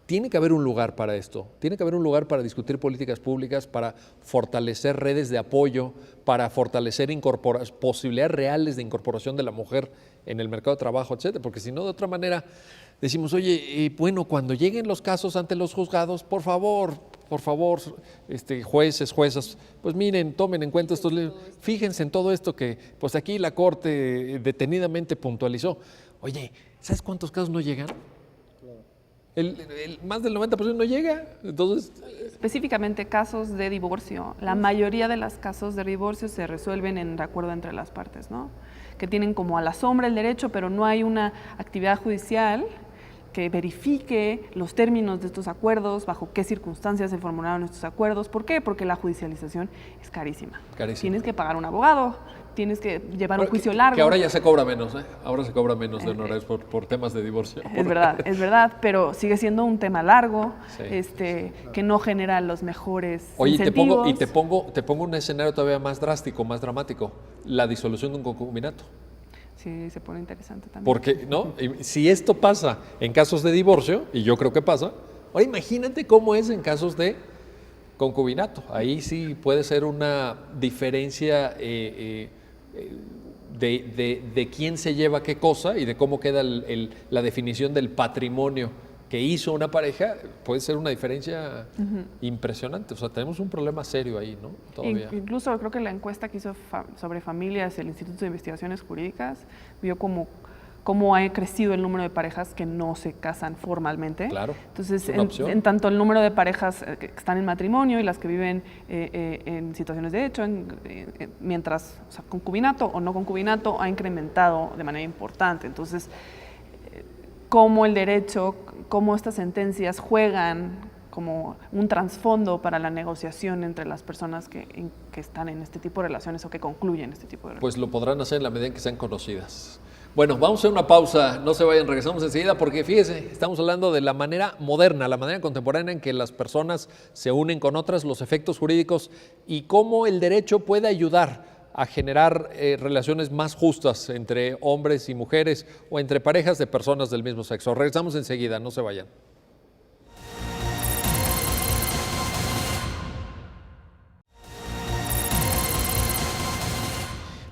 tiene que haber un lugar para esto, tiene que haber un lugar para discutir políticas públicas, para fortalecer redes de apoyo, para fortalecer posibilidades reales de incorporación de la mujer en el mercado de trabajo, etcétera, porque si no, de otra manera, decimos, oye, bueno, cuando lleguen los casos ante los juzgados, por favor, jueces, juezas, pues miren, tomen en cuenta estos libros, fíjense en todo esto que pues aquí la Corte detenidamente puntualizó. Oye, ¿sabes cuántos casos no llegan? Más del 90% no llega. Entonces, específicamente casos de divorcio. La mayoría de los casos de divorcio se resuelven de acuerdo entre las partes, ¿no? Que tienen como a la sombra el derecho, pero no hay una actividad judicial que verifique los términos de estos acuerdos, bajo qué circunstancias se formularon estos acuerdos. ¿Por qué? Porque la judicialización es carísima. Tienes que pagar un abogado, tienes que llevar un juicio largo. Que ahora ya se cobra menos, ¿eh? Ahora se cobra menos de honorarios por temas de divorcio. Es verdad, pero sigue siendo un tema largo, que no genera los mejores incentivos. Oye, te pongo un escenario todavía más drástico, más dramático, la disolución de un concubinato. Sí, se pone interesante también. Porque, ¿no? Si esto pasa en casos de divorcio, y yo creo que pasa, ahora imagínate cómo es en casos de concubinato. Ahí sí puede ser una diferencia de quién se lleva qué cosa y de cómo queda la definición del patrimonio que hizo una pareja, puede ser una diferencia impresionante. O sea, tenemos un problema serio ahí, ¿no? Todavía. Incluso creo que la encuesta que hizo sobre familias, el Instituto de Investigaciones Jurídicas, vio cómo ha crecido el número de parejas que no se casan formalmente. Claro. Entonces, en tanto el número de parejas que están en matrimonio y las que viven en situaciones de hecho, mientras, o sea, concubinato o no concubinato, ha incrementado de manera importante. Entonces, cómo el derecho, cómo estas sentencias juegan como un trasfondo para la negociación entre las personas que están en este tipo de relaciones o que concluyen este tipo de relaciones. Pues lo podrán hacer en la medida en que sean conocidas. Bueno, vamos a hacer una pausa, no se vayan, regresamos enseguida, porque fíjese, estamos hablando de la manera moderna, la manera contemporánea en que las personas se unen con otras, los efectos jurídicos y cómo el derecho puede ayudar a generar relaciones más justas entre hombres y mujeres o entre parejas de personas del mismo sexo. Regresamos enseguida, no se vayan.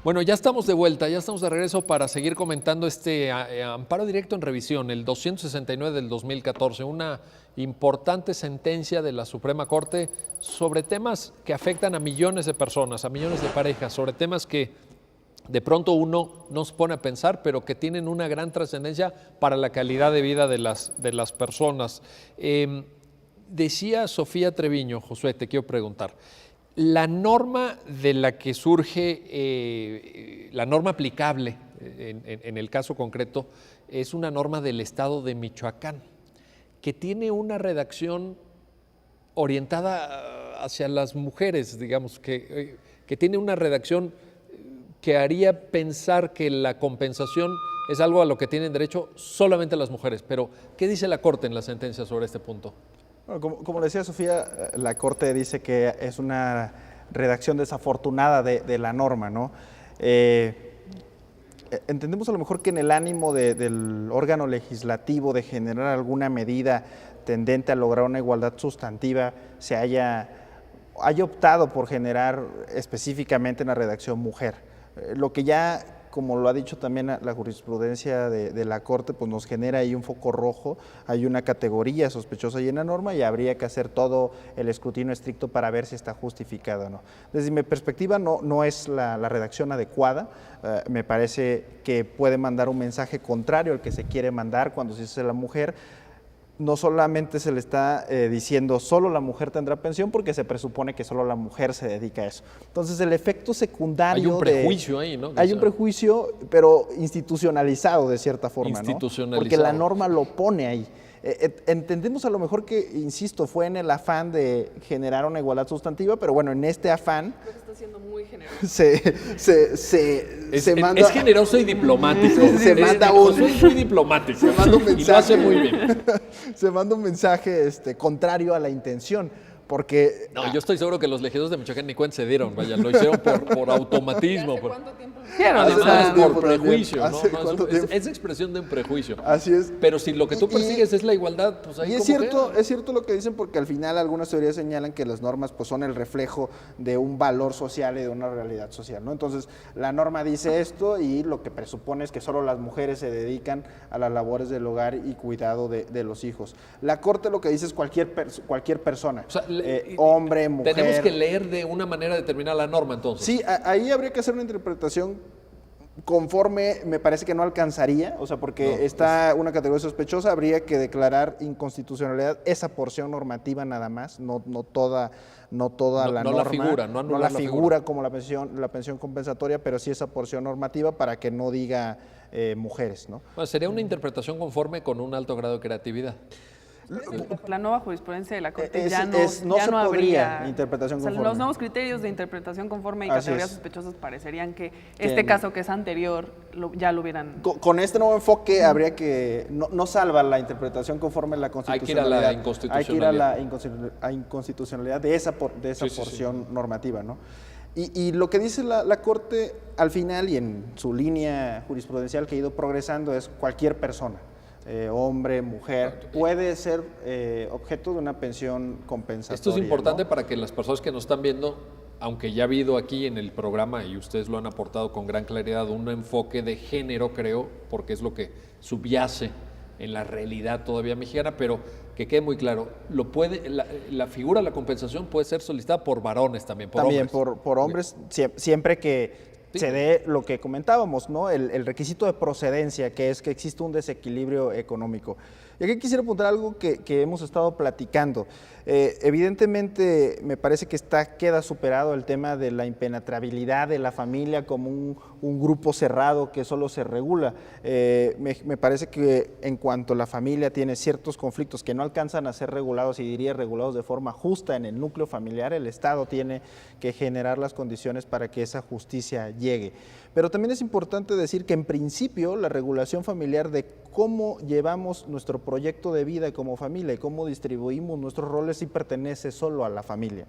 Bueno, ya estamos de vuelta, ya estamos de regreso para seguir comentando este amparo directo en revisión, el 269 del 2014, una importante sentencia de la Suprema Corte sobre temas que afectan a millones de personas, a millones de parejas, sobre temas que de pronto uno no se pone a pensar, pero que tienen una gran trascendencia para la calidad de vida de las personas. Decía Sofía Treviño, Josué, te quiero preguntar, La norma de la que surge, la norma aplicable en el caso concreto, es una norma del estado de Michoacán, que tiene una redacción orientada hacia las mujeres, digamos, que tiene una redacción que haría pensar que la compensación es algo a lo que tienen derecho solamente las mujeres. Pero, ¿qué dice la Corte en la sentencia sobre este punto? Bueno, como le decía Sofía, la Corte dice que es una redacción desafortunada de la norma, ¿no? Entendemos a lo mejor que en el ánimo del órgano legislativo de generar alguna medida tendente a lograr una igualdad sustantiva se haya optado por generar específicamente una redacción mujer. Lo que ya, como lo ha dicho también la jurisprudencia de la Corte, pues nos genera ahí un foco rojo, hay una categoría sospechosa ahí en la norma y habría que hacer todo el escrutinio estricto para ver si está justificado o no. Desde mi perspectiva no es la redacción adecuada, me parece que puede mandar un mensaje contrario al que se quiere mandar cuando se dice la mujer. No solamente se le está diciendo solo la mujer tendrá pensión porque se presupone que solo la mujer se dedica a eso. Entonces el efecto secundario... Hay un prejuicio ahí, ¿no? Hay un prejuicio, pero institucionalizado de cierta forma, institucionalizado. ¿no? Porque la norma lo pone ahí. Entendemos a lo mejor que, insisto, fue en el afán de generar una igualdad sustantiva, pero bueno, en este afán... Creo que está siendo muy generoso. Se manda... Es generoso y diplomático. Se manda un... Es muy diplomático. Se manda un mensaje. Y lo hace muy bien. Se manda un mensaje contrario a la intención. Porque... No, yo estoy seguro que los legisladores de Michoacán ni cuenta se dieron, vaya, lo hicieron por automatismo. ¿Hace cuánto tiempo? Además, por prejuicio, ¿no? ¿Hace Es expresión de un prejuicio. Así es. Pero si lo que tú persigues es la igualdad, pues ahí Y es como cierto, queda. es cierto lo que dicen, porque al final algunas teorías señalan que las normas pues son el reflejo de un valor social y de una realidad social, ¿no? Entonces, la norma dice esto y lo que presupone es que solo las mujeres se dedican a las labores del hogar y cuidado de los hijos. La Corte lo que dice es cualquier persona, O sea, hombre, mujer. Tenemos que leer de una manera determinada la norma, entonces. Sí, ahí habría que hacer una interpretación conforme, me parece que no alcanzaría, o sea, porque está una categoría sospechosa, habría que declarar inconstitucionalidad esa porción normativa nada más, no toda la norma, la figura, no anular la la figura como la pensión compensatoria, pero sí esa porción normativa para que no diga mujeres, ¿no? Bueno, sería una interpretación conforme con un alto grado de creatividad. La nueva jurisprudencia de la Corte No ya se no podría habría interpretación conforme. Los nuevos criterios de interpretación conforme y Así categorías es. sospechosas parecerían que este caso que es anterior ya lo hubieran... Con este nuevo enfoque habría que, no salva la interpretación conforme a la constitucionalidad. Hay que ir a la inconstitucionalidad. Inconstitucionalidad de esa porción normativa, ¿no? Y lo que dice la Corte al final y en su línea jurisprudencial que ha ido progresando es cualquier persona. Hombre, mujer, puede ser objeto de una pensión compensatoria. Esto es importante, ¿no? para que las personas que nos están viendo, aunque ya ha habido aquí en el programa, y ustedes lo han aportado con gran claridad, un enfoque de género, creo, porque es lo que subyace en la realidad todavía mexicana, pero que quede muy claro, la figura de la compensación puede ser solicitada por varones también, por también hombres. por hombres, siempre que se dé lo que comentábamos, ¿no? El requisito de procedencia, que es que existe un desequilibrio económico. Y aquí quisiera apuntar algo que hemos estado platicando. Evidentemente, me parece que queda superado el tema de la impenetrabilidad de la familia como un grupo cerrado que solo se regula. Me parece que en cuanto la familia tiene ciertos conflictos que no alcanzan a ser regulados, y diría regulados de forma justa en el núcleo familiar, el Estado tiene que generar las condiciones para que esa justicia llegue. Pero también es importante decir que en principio la regulación familiar de cómo llevamos nuestro proyecto de vida como familia y cómo distribuimos nuestros roles sí pertenece solo a la familia.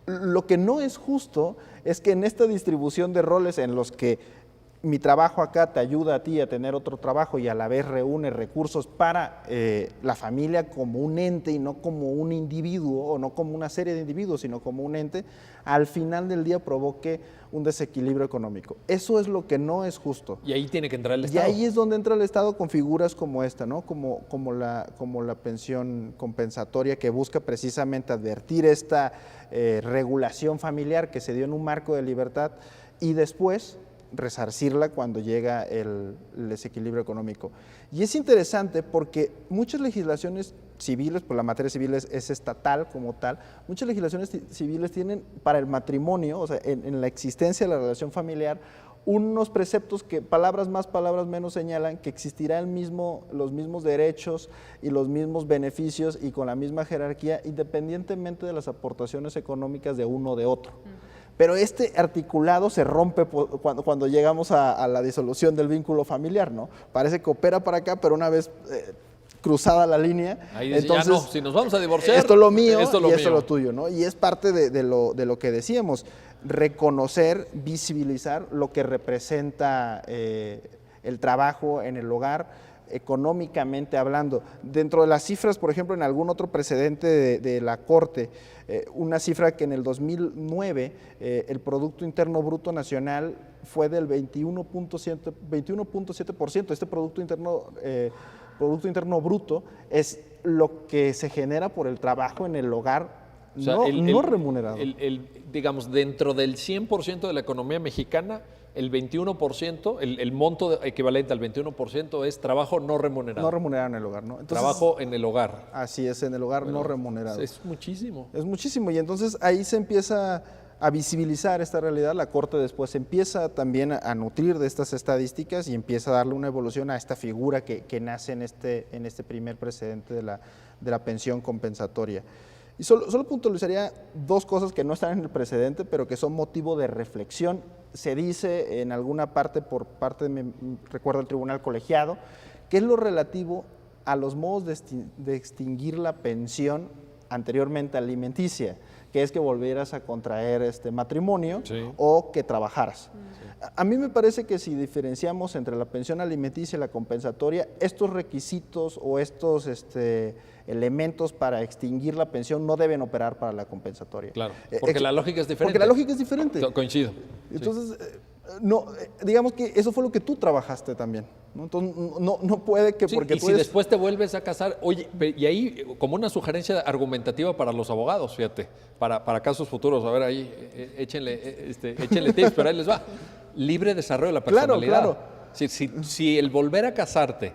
Lo que no es justo es que en esta distribución de roles en los que mi trabajo acá te ayuda a ti a tener otro trabajo y a la vez reúne recursos para la familia como un ente y no como un individuo o no como una serie de individuos, sino como un ente, al final del día provoque un desequilibrio económico. Eso es lo que no es justo. Y ahí tiene que entrar el Estado. Y ahí es donde entra el Estado con figuras como esta, ¿no? Como la pensión compensatoria, que busca precisamente advertir esta regulación familiar que se dio en un marco de libertad y después resarcirla cuando llega el desequilibrio económico. Y es interesante porque muchas legislaciones civiles, pues la materia civil es estatal como tal, muchas legislaciones civiles tienen para el matrimonio, o sea, en la existencia de la relación familiar, unos preceptos que palabras más, palabras menos señalan que existirá los mismos derechos y los mismos beneficios y con la misma jerarquía independientemente de las aportaciones económicas de uno o de otro. Pero este articulado se rompe cuando llegamos a la disolución del vínculo familiar, ¿no? Parece que opera para acá, pero una vez cruzada la línea, ahí dice, entonces ya no, si nos vamos a divorciar, esto es lo mío esto es y esto es lo tuyo, ¿no? Y es parte de lo que decíamos, reconocer, visibilizar lo que representa el trabajo en el hogar, económicamente hablando. Dentro de las cifras, por ejemplo, en algún otro precedente de la Corte, una cifra que en el 2009 el Producto Interno Bruto Nacional fue del 21.7%. Este Producto Interno Bruto es lo que se genera por el trabajo en el hogar o sea, no remunerado. Digamos, dentro del 100% de la economía mexicana, el 21%, el monto equivalente al 21% es trabajo no remunerado. No remunerado en el hogar, ¿no? Entonces, trabajo en el hogar. Así es, en el hogar no remunerado. Es muchísimo. Es muchísimo, y entonces ahí se empieza a visibilizar esta realidad. La Corte después empieza también a nutrir de estas estadísticas y empieza a darle una evolución a esta figura que nace en este primer precedente de la pensión compensatoria. Y solo puntualizaría dos cosas que no están en el precedente, pero que son motivo de reflexión. Se dice en alguna parte, por parte recuerdo el tribunal colegiado, que es lo relativo a los modos de extinguir la pensión anteriormente alimenticia, que es que volvieras a contraer matrimonio sí, o que trabajaras. Sí. A mí me parece que si diferenciamos entre la pensión alimenticia y la compensatoria, estos requisitos o estos elementos para extinguir la pensión no deben operar para la compensatoria. Claro, porque la lógica es diferente. Porque la lógica es diferente. Coincido. Entonces, sí, no, digamos que eso fue lo que tú trabajaste también, ¿no? Entonces, no puede que sí, porque y tú si después te vuelves a casar, oye, y ahí como una sugerencia argumentativa para los abogados, fíjate, para casos futuros, a ver ahí, échenle tips, pero ahí les va. Libre desarrollo de la personalidad. Claro. Si el volver a casarte,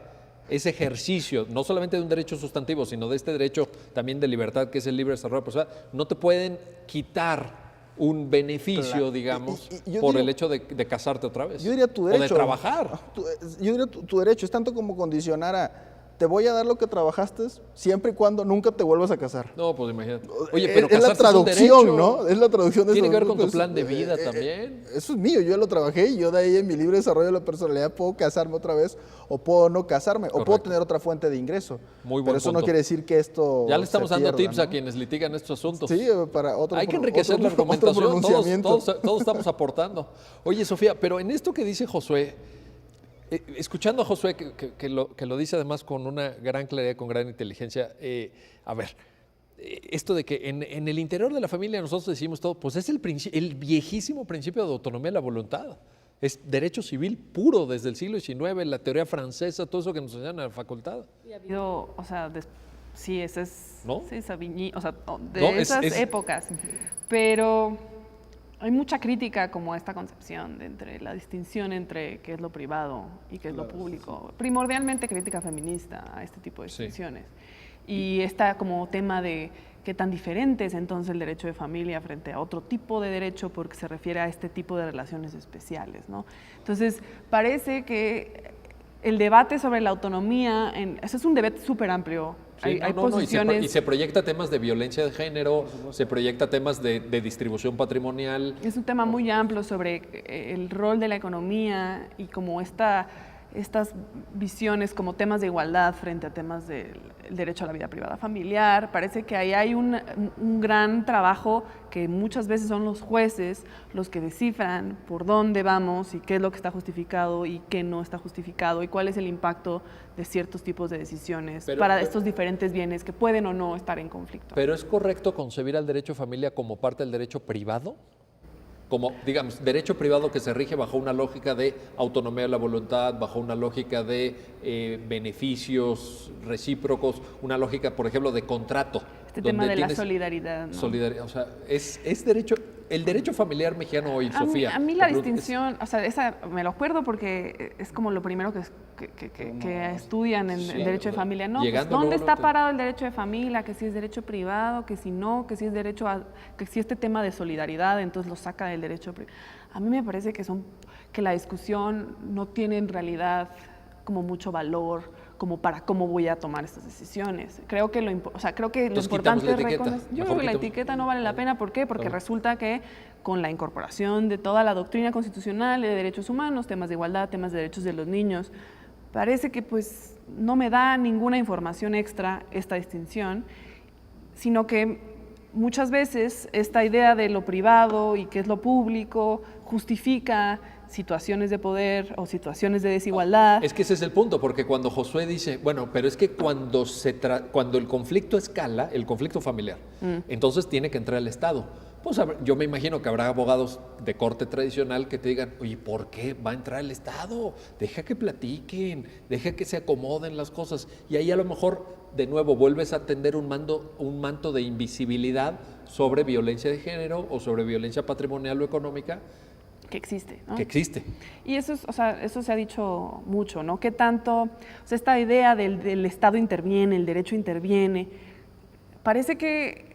ese ejercicio, no solamente de un derecho sustantivo, sino de este derecho también de libertad, que es el libre desarrollo personal, no te pueden quitar un beneficio, claro, digamos, por el hecho de casarte otra vez. Yo diría tu derecho. O de trabajar. Yo diría tu derecho, es tanto como condicionar a, te voy a dar lo que trabajaste siempre y cuando nunca te vuelvas a casar. No, pues imagínate. Oye, pero es la traducción, ¿no? Es la traducción de tiene que ver con tu plan de vida también. Eso es mío, yo lo trabajé y yo de ahí en mi libre desarrollo de la personalidad puedo casarme otra vez o puedo no casarme. Correcto. O puedo tener otra fuente de ingreso. Muy buen Pero eso punto. No quiere decir que esto ya le estamos dando pierda, tips, ¿no?, a quienes litigan estos asuntos. Sí, para otro. Hay que enriquecer la argumentación. Todos estamos aportando. Oye, Sofía, pero en esto que dice Josué, escuchando a Josué, que lo dice además con una gran claridad, con gran inteligencia, a ver, esto de que en el interior de la familia nosotros decimos todo, pues es el viejísimo principio de autonomía de la voluntad. Es derecho civil puro desde el siglo XIX, la teoría francesa, todo eso que nos enseñan en la facultad. Y ha habido, o sea, sí, ese es, ¿no? Sí, Savigny, o sea, de esas épocas, pero hay mucha crítica como esta concepción entre la distinción entre qué es lo privado y qué es lo público. Primordialmente crítica feminista a este tipo de distinciones. Sí. Y está como tema de qué tan diferente es entonces el derecho de familia frente a otro tipo de derecho porque se refiere a este tipo de relaciones especiales, ¿no? Entonces, parece que el debate sobre la autonomía, eso es un debate súper amplio. Sí, hay posiciones... y se proyecta temas de violencia de género, se proyecta temas de distribución patrimonial. Es un tema muy amplio sobre el rol de la economía y como estas visiones como temas de igualdad frente a temas del derecho a la vida privada familiar. Parece que ahí hay un gran trabajo que muchas veces son los jueces los que descifran por dónde vamos y qué es lo que está justificado y qué no está justificado y cuál es el impacto de ciertos tipos de decisiones para estos diferentes bienes que pueden o no estar en conflicto. ¿Pero es correcto concebir al derecho de familia como parte del derecho privado? Como, digamos, derecho privado que se rige bajo una lógica de autonomía de la voluntad, bajo una lógica de beneficios recíprocos, una lógica, por ejemplo, de contrato. Tema de la solidaridad, ¿no? Solidaridad, o sea, es derecho El derecho familiar mexicano hoy, Sofía. A mí la distinción, o sea, esa me lo acuerdo porque es como lo primero que estudian en el derecho de familia. No, pues, ¿dónde está parado el derecho de familia? Que si es derecho privado, que si no, que si es derecho a, que si este tema de solidaridad, entonces lo saca del derecho privado. A mí me parece que la discusión no tiene en realidad como mucho valor como para cómo voy a tomar estas decisiones. Creo que lo importante es reconocer. Yo creo que la etiqueta no vale la pena. ¿Por qué? Porque resulta que con la incorporación de toda la doctrina constitucional de derechos humanos, temas de igualdad, temas de derechos de los niños, parece que pues no me da ninguna información extra esta distinción, sino que muchas veces esta idea de lo privado y qué es lo público justifica situaciones de poder o situaciones de desigualdad. Es que ese es el punto, porque cuando Josué dice, bueno, pero es que cuando el conflicto escala, el conflicto familiar, entonces tiene que entrar el Estado. Pues yo me imagino que habrá abogados de corte tradicional que te digan, oye, ¿por qué va a entrar el Estado? Deja que platiquen, deja que se acomoden las cosas. Y ahí a lo mejor, de nuevo, vuelves a tender un manto de invisibilidad sobre violencia de género o sobre violencia patrimonial o económica. Que existe, ¿no? Que existe. Y eso se ha dicho mucho, ¿no? Que tanto, o sea, esta idea del Estado interviene, el derecho interviene, parece que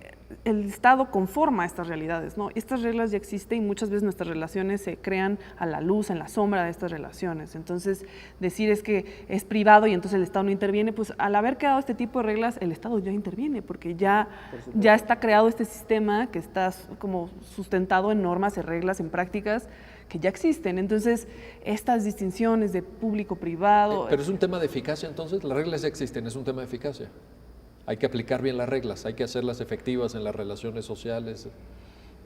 el Estado conforma estas realidades, ¿no? Estas reglas ya existen y muchas veces nuestras relaciones se crean a la luz, en la sombra de estas relaciones. Entonces, decir es que es privado y entonces el Estado no interviene, pues al haber creado este tipo de reglas, el Estado ya interviene, porque ya está creado este sistema que está como sustentado en normas, en reglas, en prácticas que ya existen. Entonces, estas distinciones de público-privado... Pero es un tema de eficacia, entonces, las reglas ya existen, es un tema de eficacia. Hay que aplicar bien las reglas, hay que hacerlas efectivas en las relaciones sociales.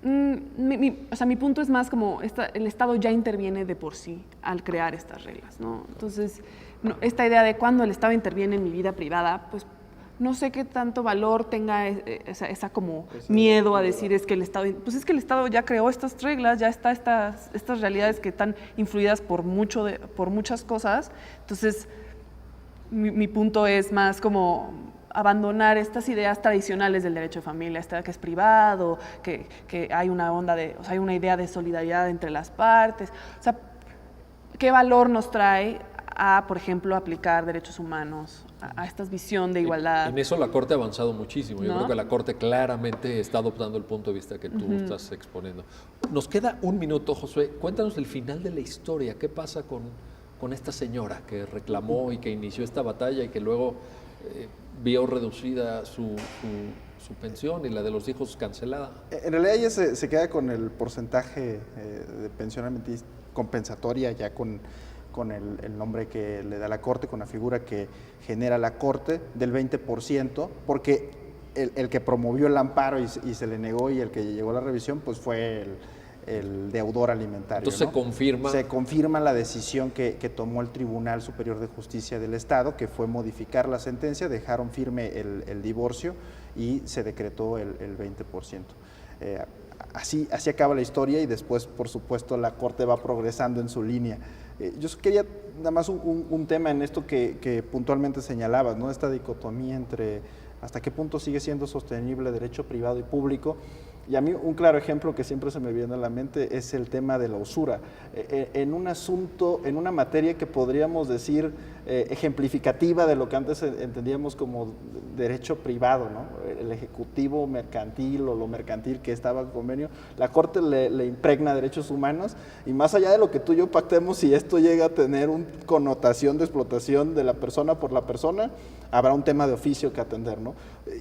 Mi punto es más como el Estado ya interviene de por sí al crear estas reglas, ¿no? Entonces, esta idea de cuando el Estado interviene en mi vida privada, pues no sé qué tanto valor tenga esa como miedo a decir es que el Estado, pues es que el Estado ya creó estas reglas, ya está estas realidades que están influidas por muchas cosas. Entonces, mi punto es más como abandonar estas ideas tradicionales del derecho de familia, que es privado, que hay una hay una idea de solidaridad entre las partes. O sea, ¿qué valor nos trae a, por ejemplo, aplicar derechos humanos, a esta visión de igualdad? En eso la Corte ha avanzado muchísimo. Yo creo que la Corte claramente está adoptando el punto de vista que tú estás exponiendo. Nos queda un minuto, Josué. Cuéntanos el final de la historia. ¿Qué pasa con esta señora que reclamó y que inició esta batalla y que luego vio reducida su pensión y la de los hijos cancelada? En realidad ella se queda con el porcentaje de pensión compensatoria, ya con el nombre que le da la Corte, con la figura que genera la Corte, del 20%, porque el que promovió el amparo y se le negó y el que llegó a la revisión, pues fue el deudor alimentario. Entonces, ¿no? Se confirma la decisión que tomó el Tribunal Superior de Justicia del Estado, que fue modificar la sentencia, dejaron firme el divorcio y se decretó el 20%. Así acaba la historia y después, por supuesto, la Corte va progresando en su línea. Yo quería nada más un tema en esto que puntualmente señalabas, ¿no? Esta dicotomía entre hasta qué punto sigue siendo sostenible derecho privado y público. Y a mí un claro ejemplo que siempre se me viene a la mente es el tema de la usura. En un asunto, en una materia que podríamos decir ejemplificativa de lo que antes entendíamos como derecho privado, ¿no? El ejecutivo mercantil o lo mercantil que estaba en convenio, la Corte le impregna derechos humanos y más allá de lo que tú y yo pactemos, si esto llega a tener una connotación de explotación de la persona por la persona, habrá un tema de oficio que atender, ¿no?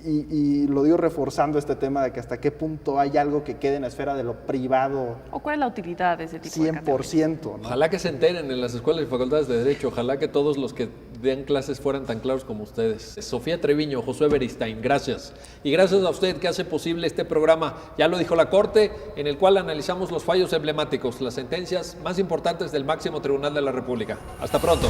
Y lo digo reforzando este tema de que hasta qué punto hay algo que quede en la esfera de lo privado. ¿O cuál es la utilidad de ese tipo 100%, de ¿no? Ojalá que se enteren en las escuelas y facultades de Derecho, ojalá que todos los que den clases fueran tan claros como ustedes. Sofía Treviño, Josué Beristain, gracias. Y gracias a usted que hace posible este programa, ya lo dijo la Corte, en el cual analizamos los fallos emblemáticos, las sentencias más importantes del máximo tribunal de la República. Hasta pronto.